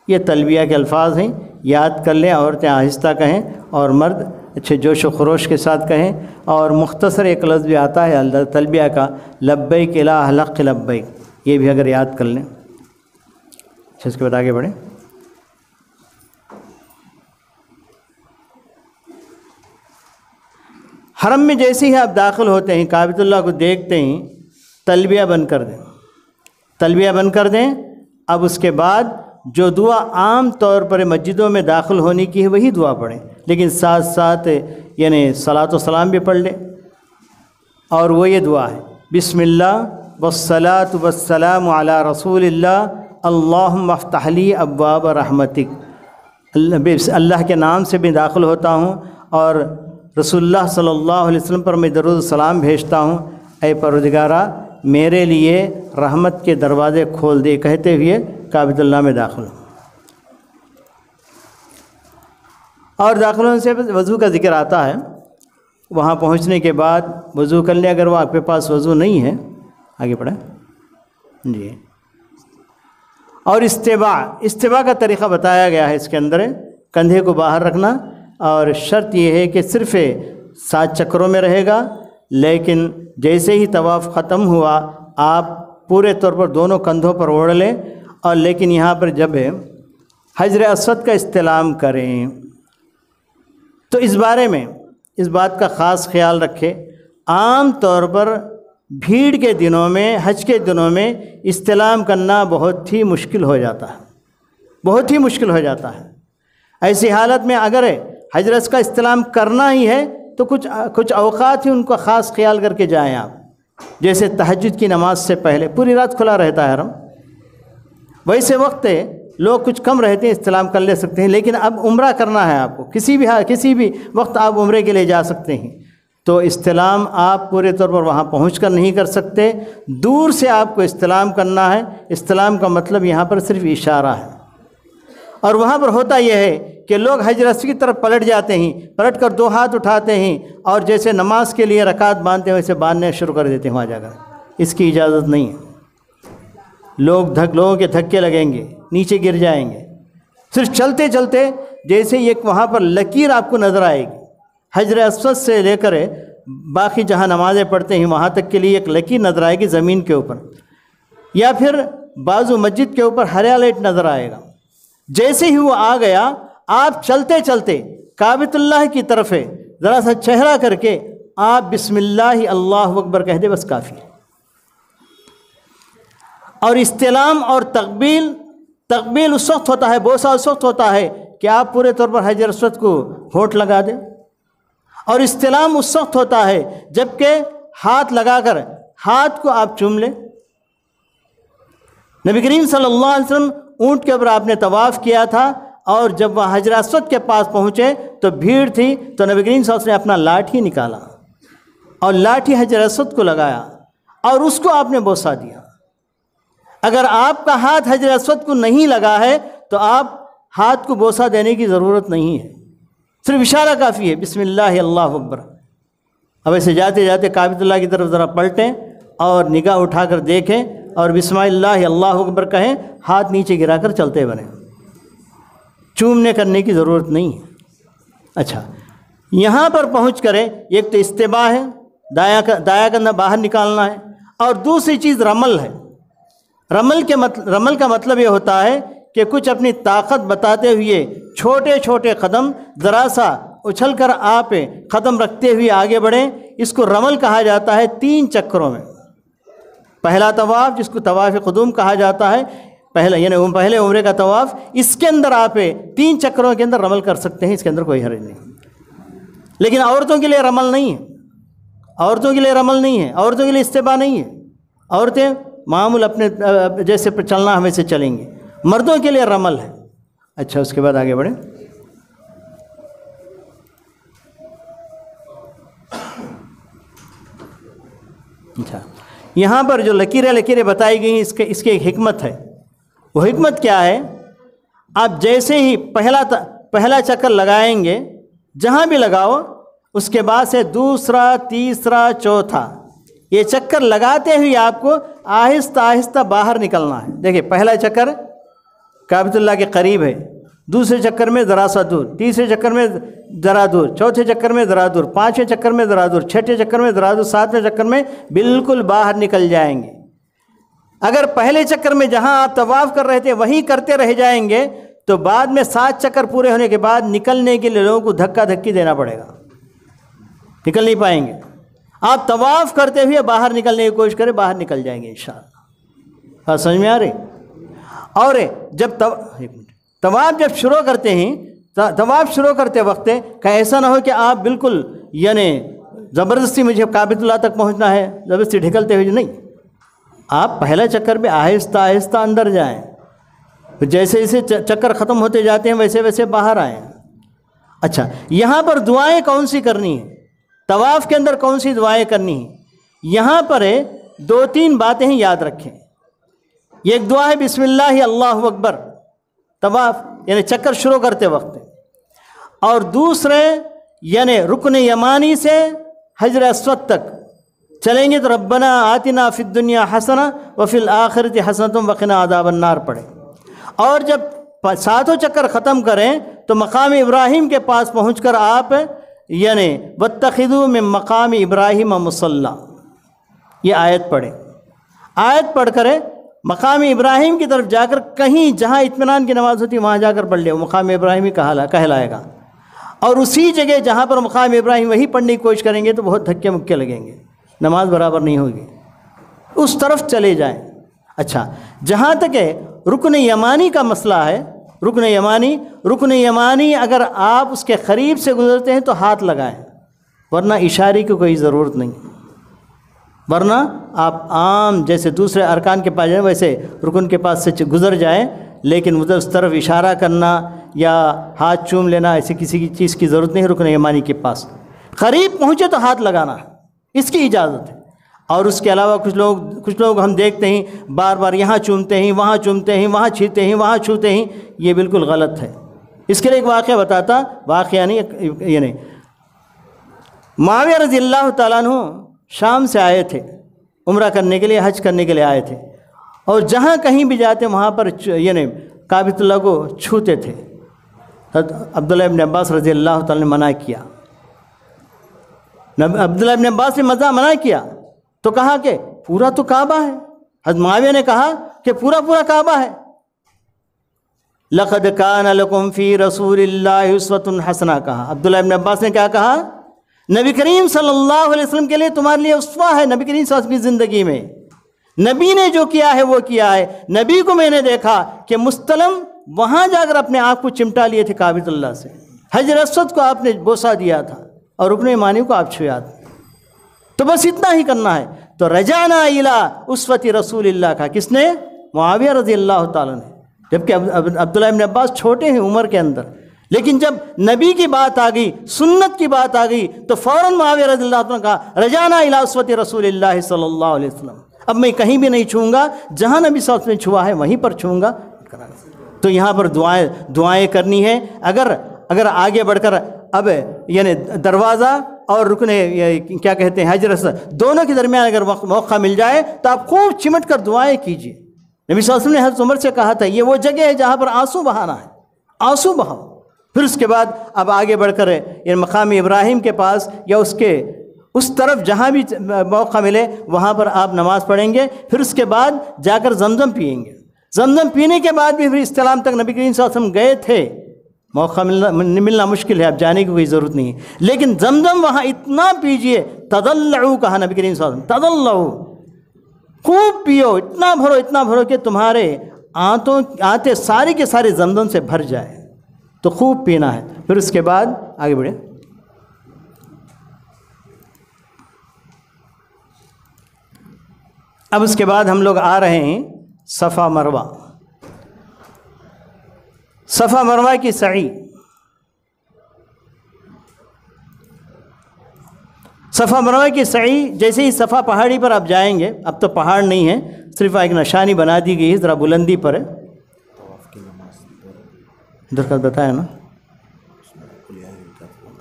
یہ تلبیہ کے الفاظ ہیں، یاد کر لیں. عورتیں آہستہ کہیں اور مرد اچھے جوش و خروش کے ساتھ کہیں. اور مختصر ایک لفظ بھی آتا ہے تلبیہ کا، لبیک الہ لک لبیک، یہ بھی اگر یاد کر لیں. اچھا اس کے بعد آگے بڑھیں. حرم میں جیسے ہی آپ داخل ہوتے ہیں، کعبۃ اللہ کو دیکھتے ہیں، تلبیہ بند کر دیں. اب اس کے بعد جو دعا عام طور پر مسجدوں میں داخل ہونے کی ہے وہی دعا پڑھیں، لیکن ساتھ ساتھ یعنی صلاۃ و سلام بھی پڑھ لیں. اور وہ یہ دعا ہے، بسم اللہ والصلاۃ والسلام علی رسول اللہ اللہم افتح لی ابواب رحمتک. اللہ کے نام سے بھی داخل ہوتا ہوں اور رسول اللہ صلی اللہ علیہ وسلم پر میں درود و سلام بھیجتا ہوں. اے پروردگارہ میرے لیے رحمت کے دروازے کھول دے، کہتے ہوئے کعبۃ اللہ میں داخل ہوں. اور داخل ہونے سے وضو کا ذکر آتا ہے. وہاں پہنچنے کے بعد وضو کر لیں اگر وہ آپ کے پاس وضو نہیں ہے. آگے پڑھیں. جی. اور استباع کا طریقہ بتایا گیا ہے اس کے اندر، کندھے کو باہر رکھنا، اور شرط یہ ہے کہ صرف 7 چکروں میں رہے گا. لیکن جیسے ہی طواف ختم ہوا آپ پورے طور پر دونوں کندھوں پر اوڑھ لیں. اور لیکن یہاں پر جب حجر اسود کا استلام کریں تو اس بارے میں اس بات کا خاص خیال رکھیں. عام طور پر بھیڑ کے دنوں میں، حج کے دنوں میں استلام کرنا بہت ہی مشکل ہو جاتا ہے. ایسی حالت میں اگر حجر اسود کا استلام کرنا ہی ہے تو کچھ اوقات ہی ان کا خاص خیال کر کے جائیں آپ. جیسے تہجد کی نماز سے پہلے پوری رات کھلا رہتا ہے حرم، ویسے وقت لوگ کچھ کم رہتے ہیں، استلام کر لے سکتے ہیں. لیکن اب عمرہ کرنا ہے آپ کو، کسی بھی وقت آپ عمرے کے لیے جا سکتے ہیں، تو استلام آپ پورے طور پر وہاں پہنچ کر نہیں کر سکتے، دور سے آپ کو استلام کرنا ہے. استلام کا مطلب یہاں پر صرف اشارہ ہے. اور وہاں پر ہوتا یہ ہے کہ لوگ حجر اسود کی طرف پلٹ جاتے ہیں، پلٹ کر 2 ہاتھ اٹھاتے ہیں اور جیسے نماز کے لیے رکعت باندھتے ہیں ویسے باندھنے شروع کر دیتے ہیں وہاں جا کر. اس کی اجازت نہیں ہے. لوگوں کے دھکے لگیں گے، نیچے گر جائیں گے. صرف چلتے چلتے جیسے ایک وہاں پر لکیر آپ کو نظر آئے گی، حجر اسود سے لے کر باقی جہاں نمازیں پڑھتے ہیں وہاں تک کے لیے ایک لکیر نظر آئے گی زمین کے اوپر، یا پھر بازو مسجد کے اوپر ہرا لائٹ نظر آئے گا. جیسے ہی وہ آ گیا آپ چلتے چلتے کعبۃ اللہ کی طرف ذرا سا چہرہ کر کے آپ بسم اللہ اللہ اکبر کہہ دے، بس کافی. اور استلام اور تقبیل اس وقت ہوتا ہے، بوسہ اس وقت ہوتا ہے کہ آپ پورے طور پر حجر اسود کو ہونٹ لگا دیں. اور استلام اس وقت ہوتا ہے جب کہ ہاتھ لگا کر ہاتھ کو آپ چوم لیں. نبی کریم صلی اللہ علیہ وسلم اونٹ کے اوپر آپ نے طواف کیا تھا، اور جب وہ حجر اسود کے پاس پہنچے تو بھیڑ تھی، تو نبی کریم صلی اللہ علیہ وسلم نے اپنا لاٹھی نکالا اور لاٹھی حجر اسود کو لگایا اور اس کو آپ نے بوسہ دیا. اگر آپ کا ہاتھ حجر اسود کو نہیں لگا ہے تو آپ ہاتھ کو بوسہ دینے کی ضرورت نہیں ہے، صرف اشارہ کافی ہے، بسم اللہ اللہ اکبر. اب ایسے جاتے جاتے کعبۃ اللہ کی طرف ذرا پلٹیں اور نگاہ اٹھا کر دیکھیں اور بسم اللہ اللہ اکبر کہیں، ہاتھ نیچے گرا کر چلتے بنیں، چومنے کرنے کی ضرورت نہیں ہے. اچھا، یہاں پر پہنچ کریں ایک تو استباع ہے، دایاں کندھا باہر نکالنا ہے، اور دوسری چیز رمل ہے. رمل کا مطلب یہ ہوتا ہے کہ کچھ اپنی طاقت بتاتے ہوئے چھوٹے چھوٹے قدم ذرا سا اچھل کر آپ قدم رکھتے ہوئے آگے بڑھیں. اس کو رمل کہا جاتا ہے. 3 چکروں میں پہلا طواف جس کو طواف قدوم کہا جاتا ہے، پہلے عمرے کا طواف، اس کے اندر آپ 3 چکروں کے اندر رمل کر سکتے ہیں، اس کے اندر کوئی حرج نہیں۔ لیکن عورتوں کے لیے رمل نہیں ہے، عورتوں کے لیے رمل نہیں ہے، عورتوں کے لیے استباء نہیں ہے۔ عورتیں معمول اپنے جیسے چلنا ہمیں سے چلیں گے، مردوں کے لیے رمل ہے۔ اچھا، اس کے بعد آگے بڑھیں۔ اچھا، یہاں پر جو لکیریں بتائی گئی ہیں، اس کی ایک حکمت ہے۔ وہ حکمت کیا ہے؟ آپ جیسے ہی پہلا چکر لگائیں گے، جہاں بھی لگاؤ، اس کے بعد سے دوسرا، تیسرا، چوتھا، یہ چکر لگاتے ہوئے آپ کو آہستہ آہستہ باہر نکلنا ہے۔ دیکھیں، پہلا چکر کعبۃ اللہ کے قریب ہے، دوسرے چکر میں ذرا سا دور، تیسرے چکر میں ذرا دور، چوتھے چکر میں ذرا دور، پانچویں چکر میں ذرا دور، چھٹے چکر میں ذرا دور، ساتویں چکر میں بالکل باہر نکل جائیں گے۔ اگر پہلے چکر میں جہاں آپ طواف کر رہے تھے وہیں کرتے رہ جائیں گے تو بعد میں 7 چکر پورے ہونے کے بعد نکلنے کے لیے لوگوں کو دھکا دھکی دینا پڑے گا، نکل نہیں پائیں گے۔ آپ طواف کرتے ہوئے باہر نکلنے کی کوشش کریں، باہر نکل جائیں گے انشاءاللہ۔ بات سمجھ میں آ رہی؟ اور جب طواف جب شروع کرتے ہیں، طواف شروع کرتے وقت کہ ایسا نہ ہو کہ آپ بالکل زبردستی مجھے کعبۃ اللہ تک پہنچنا ہے، زبردستی ڈھکلتے ہوئے، نہیں، آپ پہلا چکر بھی آہستہ آہستہ اندر جائیں، جیسے جیسے چکر ختم ہوتے جاتے ہیں ویسے ویسے باہر آئیں۔ اچھا، یہاں پر دعائیں کون سی کرنی ہیں؟ طواف کے اندر کون سی دعائیں کرنی ہیں؟ یہاں پر 2-3 باتیں یاد رکھیں۔ یہ ایک دعا ہے بسم اللہ اللہ اکبر، طواف چکر شروع کرتے وقت، اور دوسرے رکن یمانی سے حجر اسود تک چلیں گے تو ربنا آتنا فی الدنیا حسنہ وفی الآخرۃ حسنۃ وقنا عذاب النار پڑھیں، اور جب 7 چکر ختم کریں تو مقام ابراہیم کے پاس پہنچ کر آپ واتخذوا من مقام ابراہیم مصلی، یہ آیت پڑھیں۔ آیت پڑھ کر مقام ابراہیم کی طرف جا کر کہیں جہاں اطمینان کی نماز ہوتی ہے وہاں جا کر پڑھ لے، وہ مقام ابراہیمی کہلائے گا۔ اور اسی جگہ جہاں پر مقام ابراہیم وہی پڑھنے کی کوشش کریں گے تو بہت دھکے مکے لگیں گے، نماز برابر نہیں ہوگی، اس طرف چلے جائیں۔ اچھا، جہاں تک رکن یمانی کا مسئلہ ہے، رکن یمانی اگر آپ اس کے قریب سے گزرتے ہیں تو ہاتھ لگائیں، ورنہ اشارے کی کوئی ضرورت نہیں، ورنہ آپ عام جیسے دوسرے ارکان کے پاس جائیں ویسے رکن کے پاس سے گزر جائیں، لیکن ادھر اس طرف اشارہ کرنا یا ہاتھ چوم لینا ایسی کسی چیز کی ضرورت نہیں ہے۔ رکن یمانی کے پاس قریب پہنچے تو ہاتھ لگانا ہے، اس کی اجازت ہے۔ اور اس کے علاوہ کچھ لوگ ہم دیکھتے ہیں بار بار یہاں چومتے ہیں، وہاں چومتے ہیں، وہاں چھیتے ہیں، وہاں چھوتے ہیں، یہ بالکل غلط ہے۔ اس کے لیے ایک واقعہ بتاتا، واقعہ نہیں، معاویہ رضی اللہ تعالیٰ عنہ شام سے آئے تھے عمرہ کرنے کے لیے، حج کرنے کے لیے آئے تھے، اور جہاں کہیں بھی جاتے وہاں پر کعبۃ اللہ کو چھوتے تھے۔ عبداللہ ابن عباس رضی اللہ تعالیٰ نے منع کیا، عبداللہ ابن عباس نے منع کیا تو کہا کہ پورا تو کعبہ ہے۔ حضرت معاویہ نے کہا کہ پورا کعبہ ہے۔ لقد کان لکم فی رسول اللہ اسوۃ حسنہ کہا۔ عبداللہ ابن عباس نے کیا کہا؟ نبی کریم صلی اللہ علیہ وسلم کے لیے تمہارے لیے اسوہ ہے، نبی کریم صلی اللہ علیہ وسلم کی زندگی میں نبی نے جو کیا ہے وہ کیا ہے۔ نبی کو میں نے دیکھا کہ مستلم وہاں جا کر اپنے آپ کو چمٹا لیے تھے کعبۃ اللہ سے، حجر اسود کو آپ نے بوسہ دیا تھا اور رکن یمانی کو آپ چھویا تھا، تو بس اتنا ہی کرنا ہے۔ تو رجعنا الی اسوۃ رسول اللہ کا کس نے؟ معاویہ رضی اللہ تعالیٰ نے، جبکہ عبداللہ ابن عباس چھوٹے ہیں عمر کے اندر، لیکن جب نبی کی بات آ گئی، سنت کی بات آ گئی تو فوراً معاویہ رضی اللہ عنہ نے کہا رجعنا الی اسوۃ رسول اللہ صلی اللہ علیہ وسلم، اب میں کہیں بھی نہیں چھوؤں گا، جہاں نبی صلی اللہ علیہ وسلم نے چھوا ہے وہیں پر چھوؤں گا۔ تو یہاں پر دعائیں کرنی ہے۔ اگر آگے بڑھ کر اب دروازہ اور رکن کیا کہتے ہیں حجر اسود دونوں کے درمیان اگر موقع مل جائے تو آپ خوب چمٹ کر دعائیں کیجیے۔ نبی صلی اللہ علیہ وسلم نے حضرت عمر سے کہا تھا یہ وہ جگہ ہے جہاں پر آنسو بہانا ہے، آنسو بہاؤ۔ پھر اس کے بعد اب آگے بڑھ کر مقام ابراہیم کے پاس یا اس طرف جہاں بھی موقع ملے وہاں پر آپ نماز پڑھیں گے۔ پھر اس کے بعد جا کر زمزم پئیں گے، زمزم پینے کے بعد بھی پھر استلام تک نبی کریم صلی اللہ علیہ وسلم گئے تھے، موقع ملنا مشکل ہے، اب جانے کی کوئی ضرورت نہیں ہے، لیکن زمزم وہاں اتنا پیجئے، تضلعوا کہا نبی کریم صلی اللہ علیہ وسلم، تضلعوا خوب پیو، اتنا بھرو کہ تمہارے آنتے سارے کے سارے زمزم سے بھر جائے، تو خوب پینا ہے۔ پھر اس کے بعد آگے بڑھے، اب اس کے بعد ہم لوگ آ رہے ہیں صفا مروہ۔ صفا مروہ کی سعی، صفا مروہ کی سعی جیسے ہی صفا پہاڑی پر آپ جائیں گے، اب تو پہاڑ نہیں ہے، صرف ایک نشانی بنا دی گئی ہے، ذرا بلندی پر ہے، درکت بتایا نا،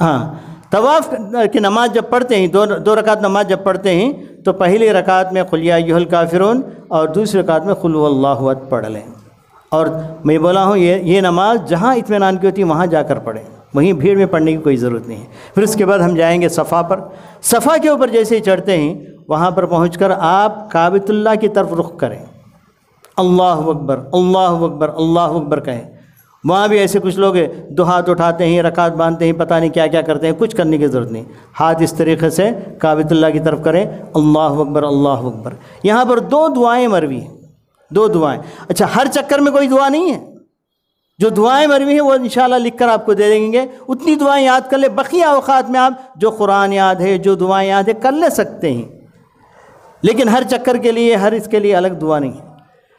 ہاں، طواف کی نماز جب پڑھتے ہیں، دو رکعت نماز جب پڑھتے ہیں تو پہلی رکعت میں قل یا ایھا الکافرون اور دوسری رکعت میں قل ھو اللہ احد پڑھ لیں۔ اور میں بولا ہوں یہ نماز جہاں اطمینان کی ہوتی ہے وہاں جا کر پڑھیں، وہیں بھیڑ میں پڑھنے کی کوئی ضرورت نہیں ہے۔ پھر اس کے بعد ہم جائیں گے صفا پر۔ صفا کے اوپر جیسے ہی چڑھتے ہیں وہاں پر پہنچ کر آپ کعبۃ اللہ کی طرف رخ کریں، اللہ اکبر اللہ اکبر اللہ اکبر کہیں۔ وہاں بھی ایسے کچھ لوگ دو ہاتھ اٹھاتے ہیں، رکعت باندھتے ہیں، پتہ نہیں کیا کیا کرتے ہیں، کچھ کرنے کی ضرورت نہیں، ہاتھ اس طریقے سے کعبۃ اللہ کی طرف کریں، اللہ اکبر اللہ اکبر۔ یہاں پر دو دعائیں مروی ہیں، دو دعائیں۔ اچھا، ہر چکر میں کوئی دعا نہیں ہے، جو دعائیں مروی ہیں وہ انشاءاللہ لکھ کر آپ کو دے دیں گے، اتنی دعائیں یاد کر لیں۔ بقیہ اوقات میں آپ جو قرآن یاد ہے، جو دعائیں یاد ہے کر لے سکتے ہیں، لیکن ہر چکر کے لیے، ہر اس کے لیے الگ دعا نہیں ہے۔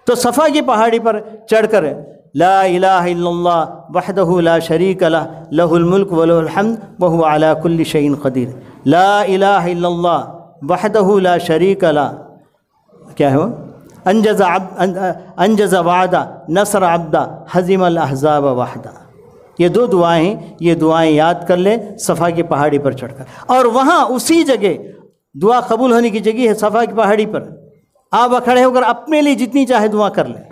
تو صفا کی پہاڑی پر چڑھ کر لا الہ الا اللہ وحدہ لا شریک لہ لہ الملک ولہ الحمد وہو علی کل شیء قدیر، لا الہ الا اللہ وحدہ لا شریک لہ، کیا ہے وہ؟ انجز وعدہ نصر عبدہ حزم الاحزاب وحدہ۔ یہ دو دعائیں ہیں، یہ دعائیں یاد کر لیں صفا کی پہاڑی پر چڑھ کر، اور وہاں اسی جگہ دعا قبول ہونے کی جگہ ہے صفا کی پہاڑی پر۔ آپ کھڑے ہو کر اپنے لیے جتنی چاہے دعا کر لیں،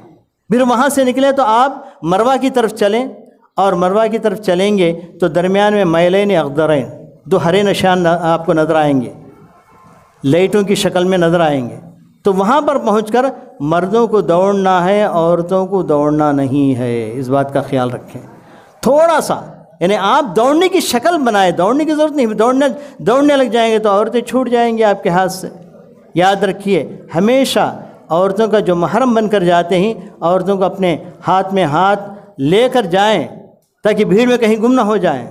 پھر وہاں سے نکلے تو آپ مروہ کی طرف چلیں، اور مروہ کی طرف چلیں گے تو درمیان میں میلین اخضرین، دو ہرے نشان آپ کو نظر آئیں گے، لائٹوں کی شکل میں نظر آئیں گے۔ تو وہاں پر پہنچ کر مردوں کو دوڑنا ہے، عورتوں کو دوڑنا نہیں ہے، اس بات کا خیال رکھیں۔ تھوڑا سا یعنی آپ دوڑنے کی شکل بنائیں، دوڑنے کی ضرورت نہیں، دوڑنے لگ جائیں گے تو عورتیں چھوٹ جائیں گی آپ کے ہاتھ سے۔ یاد رکھیے، ہمیشہ عورتوں کا جو محرم بن کر جاتے ہیں، عورتوں کو اپنے ہاتھ میں ہاتھ لے کر جائیں تاکہ بھیڑ میں کہیں گم نہ ہو جائیں،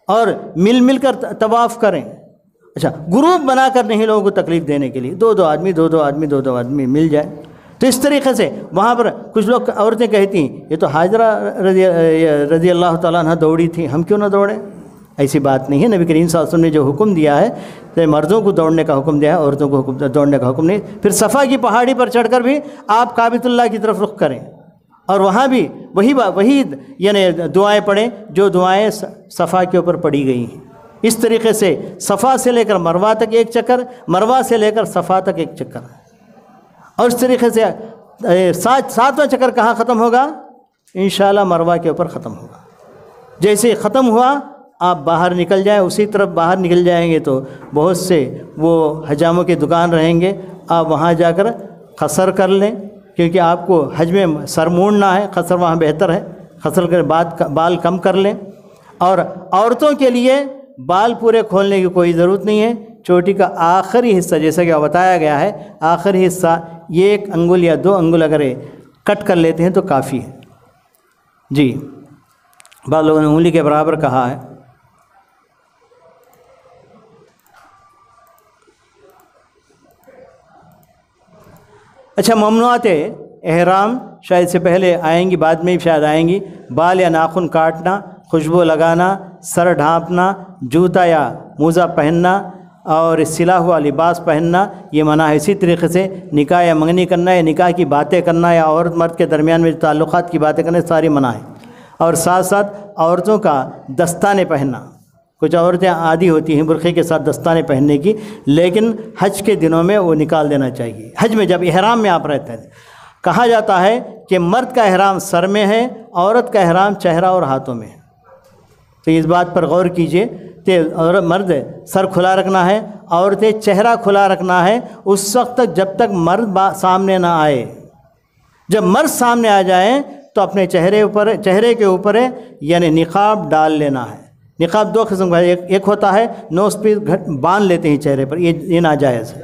اور مل کر طواف کریں۔ اچھا، گروپ بنا کر نہیں لوگوں کو تکلیف دینے کے لیے، دو آدمی مل جائے۔ تو اس طریقے سے وہاں پر کچھ لوگ عورتیں کہتی ہیں یہ تو حاجرہ رضی اللہ تعالیٰ عنہ دوڑی تھی، ہم کیوں نہ دوڑیں؟ ایسی بات نہیں ہے۔ نبی کریم صلی اللہ علیہ وسلم نے جو حکم دیا ہے تو مردوں کو دوڑنے کا حکم دیا ہے، عورتوں کو دوڑنے کا حکم نہیں۔ پھر صفا کی پہاڑی پر چڑھ کر بھی آپ کعبۃ اللہ کی طرف رخ کریں، اور وہاں بھی وہی یعنی دعائیں پڑھیں جو دعائیں صفا کے اوپر پڑھی گئی ہیں۔ اس طریقے سے صفا سے لے کر مروہ تک ایک چکر، مروہ سے لے کر صفا تک ایک چکر، اور اس طریقے سے ساتواں چکر کہاں ختم ہوگا؟ انشاءاللہ مروہ کے اوپر ختم ہوگا۔ جیسے ختم ہوا آپ باہر نکل جائیں، اسی طرف باہر نکل جائیں گے تو بہت سے وہ حجاموں کے دکان رہیں گے، آپ وہاں جا کر قصر کر لیں، کیونکہ آپ کو حج میں سر موڑنا ہے، قصر وہاں بہتر ہے، قصر کر بال کم کر لیں۔ اور عورتوں کے لیے بال پورے کھولنے کی کوئی ضرورت نہیں ہے، چوٹی کا آخری حصہ جیسا کہ بتایا گیا ہے، آخری حصہ یہ 1 انگل یا 2 انگل اگر کٹ کر لیتے ہیں تو کافی ہے۔ جی، بعض لوگوں نے انگلی کے برابر کہا ہے۔ اچھا، ممنوعات احرام شاید سے پہلے آئیں گی، بعد میں بھی شاید آئیں گی۔ بال یا ناخن کاٹنا، خوشبو لگانا، سر ڈھانپنا، جوتا یا موزہ پہننا اور سلا ہوا لباس پہننا یہ منع ہے۔ اسی طریقے سے نکاح یا منگنی کرنا یا نکاح کی باتیں کرنا یا عورت مرد کے درمیان میں تعلقات کی باتیں کرنا ساری منع ہے۔ اور ساتھ ساتھ عورتوں کا دستانے پہننا، کچھ عورتیں عادی ہوتی ہیں برقعے کے ساتھ دستانے پہننے کی، لیکن حج کے دنوں میں وہ نکال دینا چاہیے۔ حج میں جب احرام میں آپ رہتے ہیں، کہا جاتا ہے کہ مرد کا احرام سر میں ہے، عورت کا احرام چہرہ اور ہاتھوں میں ہے۔ تو اس بات پر غور کیجئے کہ مرد سر کھلا رکھنا ہے، عورتیں چہرہ کھلا رکھنا ہے اس وقت تک جب تک مرد سامنے نہ آئے۔ جب مرد سامنے آ جائیں تو اپنے چہرے کے اوپر یعنی نقاب ڈال لینا ہے۔ نقاب 2 قسم کا ہے، ایک ہوتا ہے نوز پہ باندھ لیتے ہیں چہرے پر، یہ ناجائز ہے،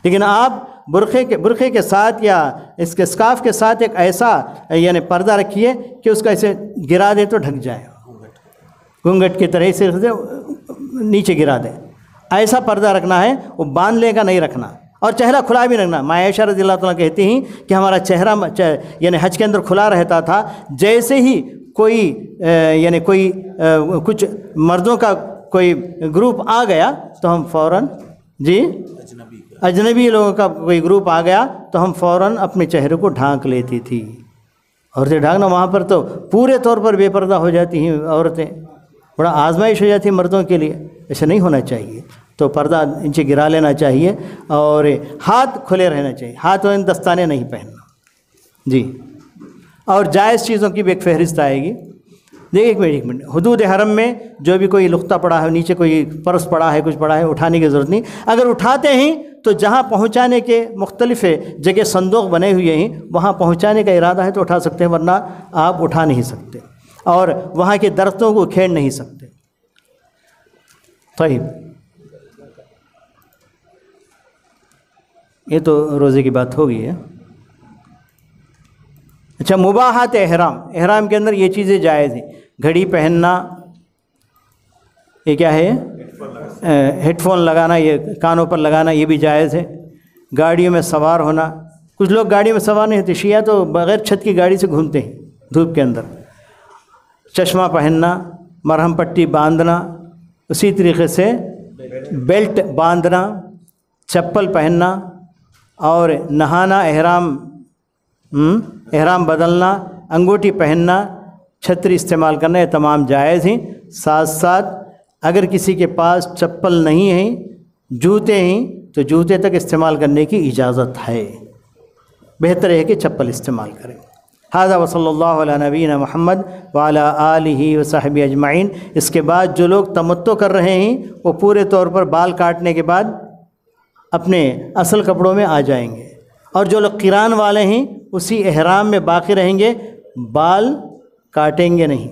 لیکن آپ برقعے کے ساتھ یا اس کے اسکارف کے ساتھ ایک ایسا یعنی پردہ رکھیے کہ اس کا ایسے گرا دے تو ڈھک جائے، گھونگھٹ کی طرح سے نیچے گرا دے، ایسا پردہ رکھنا ہے، وہ باندھنے کا نہیں رکھنا، اور چہرہ کھلا بھی رکھنا۔ ماں عائشہ رضی اللہ تعالیٰ کہتی ہیں کہ ہمارا چہرہ یعنی حج کے اندر کھلا رہتا تھا، جیسے ہی کوئی یعنی کوئی کچھ مردوں کا کوئی گروپ آ گیا تو ہم فوراً اجنبی لوگوں کا کوئی گروپ آ گیا تو ہم فوراً اپنے چہرے کو ڈھانک لیتی تھی۔ عورتیں ڈھانکنا وہاں پر تو پورے طور پر بے پردہ ہو جاتی ہیں عورتیں، بڑا آزمائش ہو جاتی ہے مردوں کے لیے، ایسا نہیں ہونا چاہیے۔ تو پردہ نیچے گرا لینا چاہیے، اور ہاتھ کھلے رہنا چاہیے، ہاتھ میں دستانے نہیں پہننا جی۔ اور جائز چیزوں کی بھی ایک فہرست آئے گی۔ دیکھیے ایک منٹ، حدود حرم میں جو بھی کوئی لقطہ پڑا ہے، نیچے کوئی پرس پڑا ہے، کچھ پڑا ہے، اٹھانے کی ضرورت نہیں۔ اگر اٹھاتے ہیں تو جہاں پہنچانے کے مختلف جگہ صندوق بنے ہوئے ہیں، وہاں پہنچانے کا ارادہ ہے تو اٹھا سکتے ہیں، ورنہ آپ اٹھا نہیں سکتے، اور وہاں کے درختوں کو کھیڑ نہیں سکتے۔ طيب، یہ تو روزے کی بات ہو گئی ہے۔ اچھا، مباحات احرام کے اندر یہ چیزیں جائز ہیں۔ گھڑی پہننا، یہ کیا ہے، ہیڈ فون لگانا، یہ کانوں پر لگانا، یہ بھی جائز ہے۔ گاڑیوں میں سوار ہونا، کچھ لوگ گاڑی میں سوار نہیں ہوتے، شیعہ تو بغیر چھت کی گاڑی سے گھومتے ہیں دھوپ کے اندر۔ چشمہ پہننا، مرہم پٹی باندھنا، اسی طریقے سے بیلٹ باندھنا، چپل پہننا، اور نہانا، احرام بدلنا، انگوٹھی پہننا، چھتری استعمال کرنا، یہ تمام جائز ہیں۔ ساتھ ساتھ اگر کسی کے پاس چپل نہیں ہیں، جوتے ہیں، تو جوتے تک استعمال کرنے کی اجازت ہے، بہتر ہے کہ چپل استعمال کریں۔ ھذا وصلی اللہ علی نبینا محمد وعلی آلہ وصحبہ اجمعین۔ اس کے بعد جو لوگ تمتع کر رہے ہیں وہ پورے طور پر بال کاٹنے کے بعد اپنے اصل کپڑوں میں آ جائیں گے، اور جو لوگ قران والے ہیں اسی احرام میں باقی رہیں گے، بال کاٹیں گے نہیں،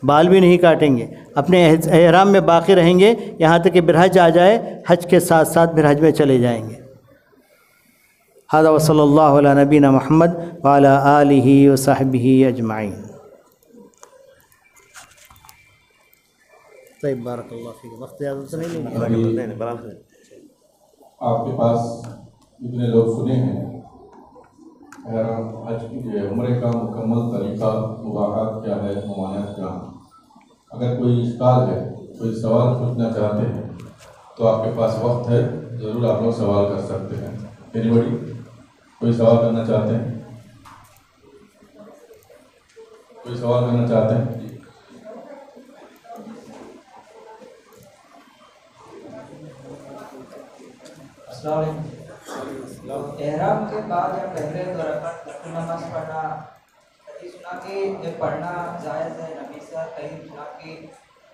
بال بھی نہیں کاٹیں گے، اپنے احرام میں باقی رہیں گے یہاں تک کہ برحج آ جائے، حج کے ساتھ ساتھ برحج میں چلے جائیں گے۔ ھذا وصلی اللہ علی نبینا محمد وعلی آلہ وصحبہ اجمعین۔ طيب، بارک اللہ فیک۔ وقت زیادہ تو نہیں۔ آپ کے پاس جتنے لوگ سنے ہیں حج کی عمرے کا مکمل طریقہ، مباحات کیا ہے، ممانعات کیا ہیں، اگر کوئی اشکال ہے، کوئی سوال پوچھنا چاہتے ہیں تو آپ کے پاس وقت ہے، ضرور آپ لوگ سوال کر سکتے ہیں۔ اینی بڑی کوئی سوال کرنا چاہتے ہیں؟ کوئی سوال کرنا چاہتے ہیں؟ السلام علیکم۔ احرام کے بعد یا پہلے 2 رکعت نفل نماز پڑھنا، کہیں سنا کہ یہ پڑھنا جائز ہے، نبی سے کہیں سنا کہ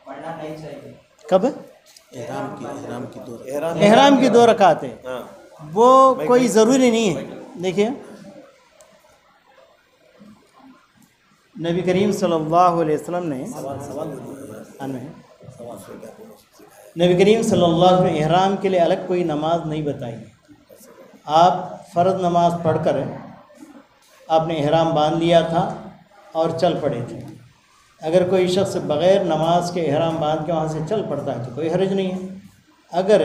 پڑھنا نہیں چاہیے۔ کب؟ احرام کی 2 رکعتیں، وہ کوئی ضروری نہیں ہے۔ دیکھیے، نبی کریم صلی اللہ علیہ وسلم نے نبی کریم صلی اللہ علیہ وسلم نے احرام کے لیے الگ کوئی نماز نہیں بتائی۔ آپ فرض نماز پڑھ کر آپ نے احرام باندھ لیا تھا اور چل پڑے تھے۔ اگر کوئی شخص بغیر نماز کے احرام باندھ کے وہاں سے چل پڑتا ہے تو کوئی حرج نہیں ہے۔ اگر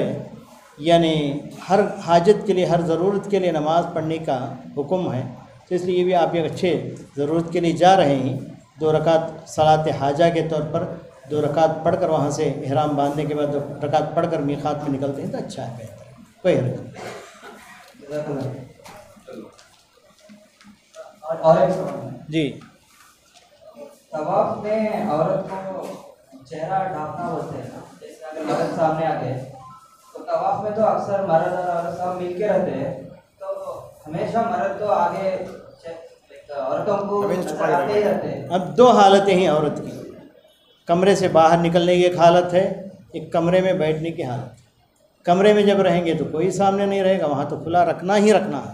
یعنی ہر حاجت کے لیے، ہر ضرورت کے لیے نماز پڑھنے کا حکم ہے، تو اس لیے یہ بھی آپ ایک اچھے ضرورت کے لیے جا رہے ہیں، 2 رکعت صلاۃ حاجہ کے طور پر 2 رکعت پڑھ کر وہاں سے احرام باندھنے کے بعد 2 رکعت پڑھ کر میقات میں نکلتے ہیں تو اچھا ہے، بہتر ہے، کوئی حرج نہیں۔ اور ایک سوال جی، طواف میں عورت کو چہرہ ڈھانپنا بولتے ہیں نا، جیسے اگر مرد سامنے آ گئے تو طواف میں تو اکثر مرد اور عورت صاحب مل کے رہتے ہیں، تو ہمیشہ مرد تو آگے عورتوں کو نظر آتے ہی رہتے ہیں۔ اب 2 حالتیں ہیں عورت کی، کمرے سے باہر نکلنے کی ایک حالت ہے، ایک کمرے میں بیٹھنے کی حالت ہے۔ کمرے میں جب رہیں گے تو کوئی سامنے نہیں رہے گا، وہاں تو کھلا رکھنا ہی رکھنا ہے۔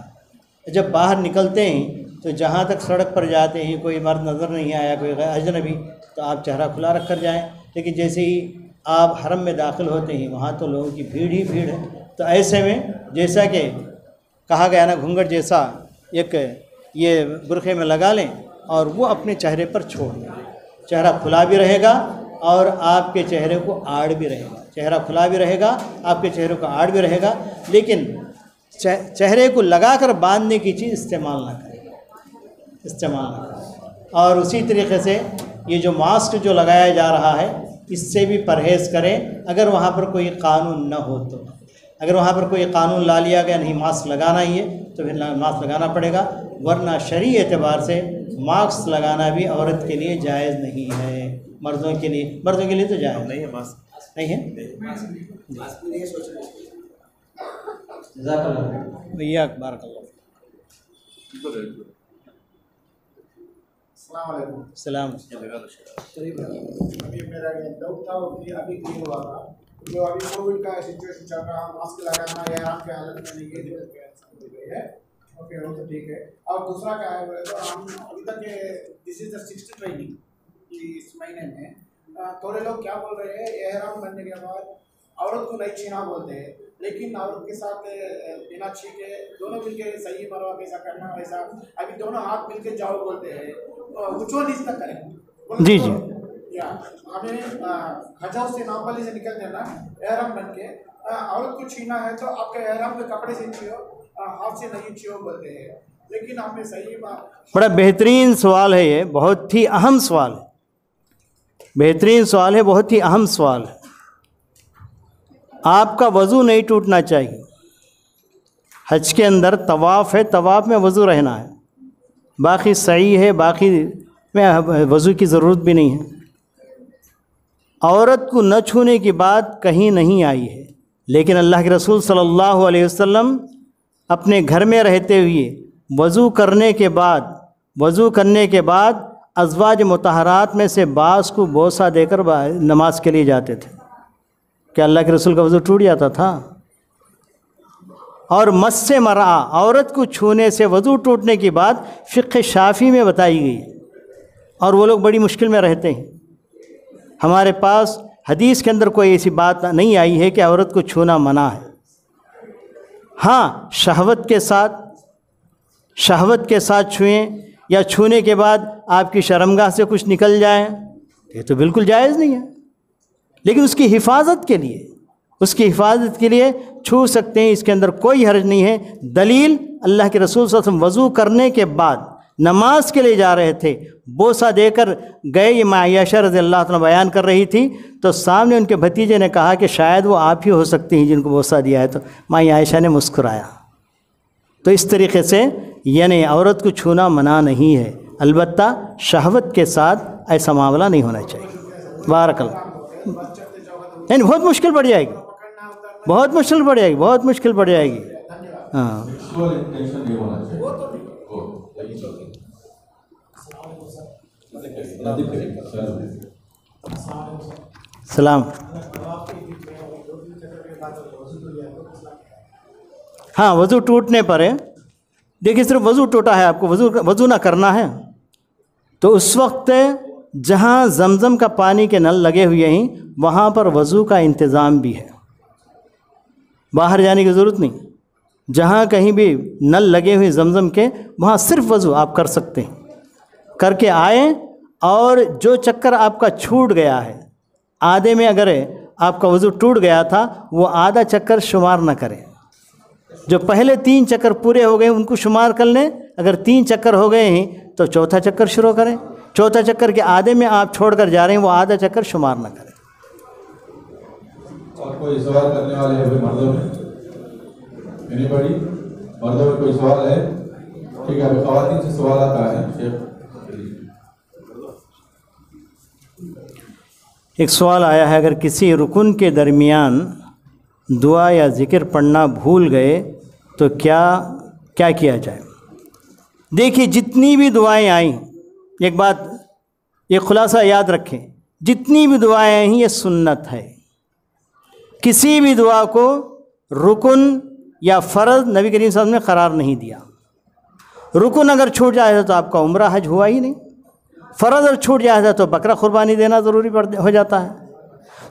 جب باہر نکلتے ہیں تو جہاں تک سڑک پر جاتے ہیں کوئی مرد نظر نہیں آیا، کوئی غیر اجنبی، تو آپ چہرہ کھلا رکھ کر جائیں۔ لیکن جیسے ہی آپ حرم میں داخل ہوتے ہیں وہاں تو لوگوں کی بھیڑ ہی بھیڑ ہے، تو ایسے میں جیسا کہ کہا گیا نا گھونگھٹ جیسا ایک یہ برقعے میں لگا لیں اور وہ اپنے چہرے پر چھوڑ دیں، چہرہ کھلا بھی رہے گا اور آپ کے چہرے کو آڑ بھی رہے گا، چہرہ کھلا بھی رہے گا، آپ کے چہرے کو آڑ بھی رہے گا، لیکن چہرے کو لگا کر باندھنے کی چیز استعمال نہ کریں، استعمال نہ کریں۔ اور اسی طریقے سے یہ جو ماسک جو لگایا جا رہا ہے اس سے بھی پرہیز کریں، اگر وہاں پر کوئی قانون نہ ہو تو، اگر وہاں پر کوئی قانون لا لیا گیا نہیں ماسک لگانا ہی ہے تو پھر ماسک لگانا پڑے گا، ورنہ شرعی اعتبار سے ماسک لگانا بھی عورت کے لیے جائز نہیں ہے، مردوں کے لیے تو جائز نہیں ہے ماسک، نہیں ہے۔ جزاک اللہ۔ بھیا بارک اللہ۔ السلام علیکم۔ السلام۔ ابھی میرا یہ ڈاؤٹ تھا کہ ابھی کلیئر ہوا تھا، جو ابھی کووڈ کا سچویشن چل رہا ہے، ماسک لگانا یا آپ کے حالت میں نہیں ہے، اوکے وہ تو ٹھیک ہے۔ اور دوسرا کیا ہے بولے تو ہم ابھی تک دس از دا 6th ٹریننگ اس مہینے میں، تھوڑے لوگ کیا بول رہے ہیں احرام بننے کے بعد عورت کو نہیں چھینا بولتے ہیں، لیکن عورت کے ساتھ بنا چھین کے دونوں مل کے صحیح مروا کیسا کرنا ویسا، ابھی دونوں ہاتھ مل کے جاؤ بولتے ہیں، وچو نیز تک کریں جی جی یا ہمیں کھجاؤ سے ناپلی سے نکل دینا احرام بن کے، عورت کو چھینا ہے تو آپ کے احرام کے کپڑے سے چھیو، ہاتھ سے نہیں چھیو بولتے ہیں، لیکن ہم نے صحیح بڑا بہترین سوال ہے، یہ بہت ہی اہم سوال ہے، بہترین سوال ہے، بہت ہی اہم سوال ہے۔ آپ کا وضو نہیں ٹوٹنا چاہیے، حج کے اندر طواف ہے، طواف میں وضو رہنا ہے، باقی صحیح ہے، باقی میں وضو کی ضرورت بھی نہیں ہے۔ عورت کو نہ چھونے کی بات کہیں نہیں آئی ہے، لیکن اللہ کے رسول صلی اللہ علیہ وسلم اپنے گھر میں رہتے ہوئے وضو کرنے کے بعد ازواج مطہرات میں سے بعض کو بوسہ دے کر نماز کے لیے جاتے تھے۔ کیا اللہ کے رسول کا وضو ٹوٹ جاتا تھا؟ اور مس مرآ، عورت کو چھونے سے وضو ٹوٹنے کی بات فقہ شافعی میں بتائی گئی ہے، اور وہ لوگ بڑی مشکل میں رہتے ہیں۔ ہمارے پاس حدیث کے اندر کوئی ایسی بات نہیں آئی ہے کہ عورت کو چھونا منع ہے۔ ہاں شہوت کے ساتھ چھوئیں یا چھونے کے بعد آپ کی شرمگاہ سے کچھ نکل جائے، یہ تو بالکل جائز نہیں ہے، لیکن اس کی حفاظت کے لیے چھو سکتے ہیں، اس کے اندر کوئی حرج نہیں ہے۔ دلیل اللہ کے رسول صلی اللہ علیہ وسلم وضو کرنے کے بعد نماز کے لیے جا رہے تھے، بوسہ دے کر گئے، یہ ماں عائشہ رضی اللہ عنہ بیان کر رہی تھی، تو سامنے ان کے بھتیجے نے کہا کہ شاید وہ آپ ہی ہو سکتی ہیں جن کو بوسہ دیا ہے، تو ماں عائشہ نے مسکرایا۔ تو اس طریقے سے یعنی عورت کو چھونا منع نہیں ہے، البتہ شہوت کے ساتھ ایسا معاملہ نہیں ہونا چاہیے۔ بارک اللہ۔ یعنی بہت مشکل پڑ جائے گی، بہت مشکل پڑ جائے گی۔ ہاں سلام۔ ہاں وضو ٹوٹنے پر ہے، دیکھیے صرف وضو ٹوٹا ہے، آپ کو وضو نہ کرنا ہے تو اس وقت جہاں زمزم کا پانی کے نل لگے ہوئے ہیں وہاں پر وضو کا انتظام بھی ہے، باہر جانے کی ضرورت نہیں، جہاں کہیں بھی نل لگے ہوئے زمزم کے وہاں صرف وضو آپ کر سکتے ہیں، کر کے آئیں، اور جو چکر آپ کا چھوٹ گیا ہے، آدھے میں اگر آپ کا وضو ٹوٹ گیا تھا وہ آدھا چکر شمار نہ کریں، جو پہلے 3 چکر پورے ہو گئے ان کو شمار کر لیں، اگر 3 چکر ہو گئے ہیں تو چوتھا چکر شروع کریں، چوتھا چکر کے آدھے میں آپ چھوڑ کر جا رہے ہیں وہ آدھا چکر شمار نہ کریں۔ اور کوئی سوال کرنے والے ہیں مردوں میں؟ Any body? مردوں میں کوئی سوال ہے؟ ٹھیک ہے، ابھی خواتین سے سوالات آئے ہیں شیخ۔ ایک سوال آیا ہے، اگر کسی رکن کے درمیان دعا یا ذکر پڑھنا بھول گئے تو کیا کیا جائے؟ دیکھیے جتنی بھی دعائیں آئیں، ایک بات یہ خلاصہ یاد رکھیں، جتنی بھی دعائیں آئیں یہ سنت ہے، کسی بھی دعا کو رکن یا فرض نبی کریم صلی اللہ علیہ وسلم نے قرار نہیں دیا۔ رکن اگر چھوٹ جائے تو آپ کا عمرہ حج ہوا ہی نہیں، فرض اگر چھوٹ جائے تو بکرا قربانی دینا ضروری ہو جاتا ہے،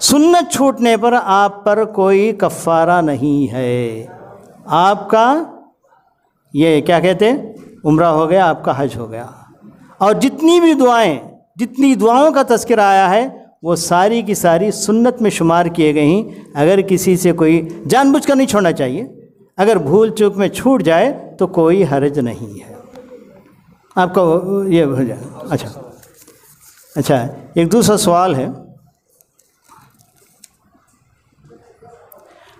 سنت چھوٹنے پر آپ پر کوئی کفارہ نہیں ہے، آپ کا یہ کیا کہتے ہیں، عمرہ ہو گیا، آپ کا حج ہو گیا۔ اور جتنی بھی دعائیں، جتنی دعاؤں کا تذکرہ آیا ہے وہ ساری کی ساری سنت میں شمار کیے گئی ہیں۔ اگر کسی سے کوئی جان بوجھ کر نہیں چھوڑنا چاہیے، اگر بھول چوک میں چھوٹ جائے تو کوئی حرج نہیں ہے، آپ کا یہ ہو جائے۔ اچھا ایک دوسرا سوال ہے،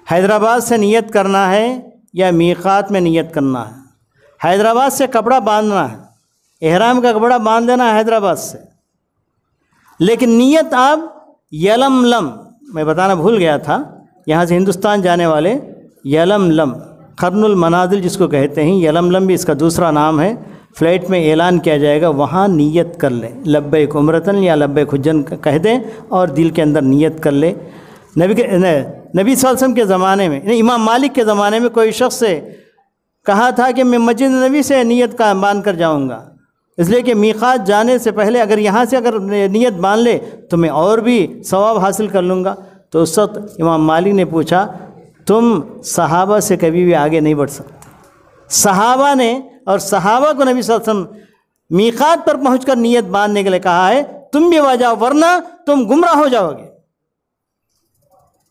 حیدرآباد سے نیت کرنا ہے یا میقات میں نیت کرنا ہے؟ حیدرآباد سے کپڑا باندھنا ہے، احرام کا کپڑا باندھ لینا ہے حیدرآباد سے، لیکن نیت آپ یلملم، میں بتانا بھول گیا تھا، یہاں سے ہندوستان جانے والے یلملم، قرن المنازل جس کو کہتے ہیں، یلملم بھی اس کا دوسرا نام ہے، فلائٹ میں اعلان کیا جائے گا، وہاں نیت کر لیں، لبیک عمرتن یا لبیک حجن کہہ دیں اور دل کے اندر نیت کر لیں۔ نبی صلی اللہ علیہ وسلم کے زمانے میں، امام مالک کے زمانے میں کوئی شخص سے کہا تھا کہ میں مسجد نبی سے نیت کا باندھ کر جاؤں گا، اس لیے کہ میقات جانے سے پہلے اگر یہاں سے اگر نیت باندھ لے تو میں اور بھی ثواب حاصل کر لوں گا۔ تو اس وقت امام مالک نے پوچھا، تم صحابہ سے کبھی بھی آگے نہیں بڑھ سکتے، صحابہ نے اور صحابہ کو نبی صلی اللہ علیہ وسلم میقات پر پہنچ کر نیت باندھنے کے لیے کہا ہے، تم بھی وہاں جاؤ ورنہ تم گمراہ ہو جاؤ گے۔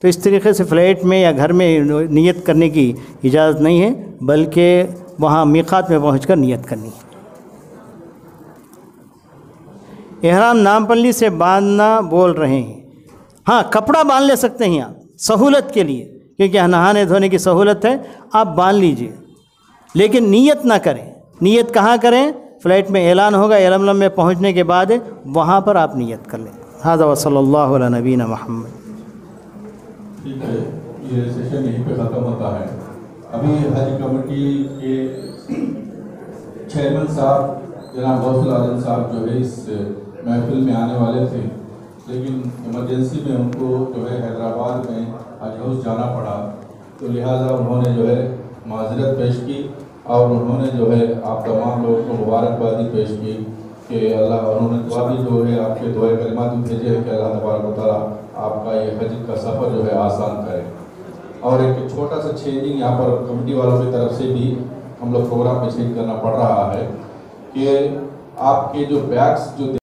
تو اس طریقے سے فلیٹ میں یا گھر میں نیت کرنے کی اجازت نہیں ہے، بلکہ وہاں میقات میں پہنچ کر نیت کرنی ہے۔ احرام نامپلی سے باندھنا بول رہے ہیں، ہاں کپڑا باندھ لے سکتے ہیں آپ سہولت کے لیے، کیونکہ یہاں نہانے دھونے کی سہولت ہے، آپ باندھ لیجئے، لیکن نیت نہ کریں۔ نیت کہاں کریں؟ فلائٹ میں اعلان ہوگا، یلملم میں پہنچنے کے بعد وہاں پر آپ نیت کر لیں۔ ھذا وصلی اللہ علی نبینا محمد۔ ٹھیک ہے، یہ سیشن یہیں پہ ختم ہوتا ہے۔ ابھی حج کمیٹی کے چیئرمین صاحب جناب غوث العظم صاحب جو ہے اس محفل میں آنے والے تھے، لیکن ایمرجنسی میں ان کو جو ہے حیدرآباد میں حج ہاؤس جانا پڑا، تو لہٰذا انہوں نے جو ہے معذرت پیش کی اور انہوں نے جو ہے آپ تمام لوگوں کو مبارکبادی پیش کی کہ اللہ، انہوں نے دعا بھی جو ہے آپ کے دعائے کلمات بھی بھیجے ہیں کہ اللہ تبارک و تعالیٰ آپ کا یہ حج کا سفر جو ہے آسان کرے۔ اور ایک چھوٹا سا چینجنگ یہاں پر کمیٹی والوں کی طرف سے بھی ہم لوگ پروگرام میں چینج کرنا پڑ رہا ہے کہ آپ کے جو بیگس جو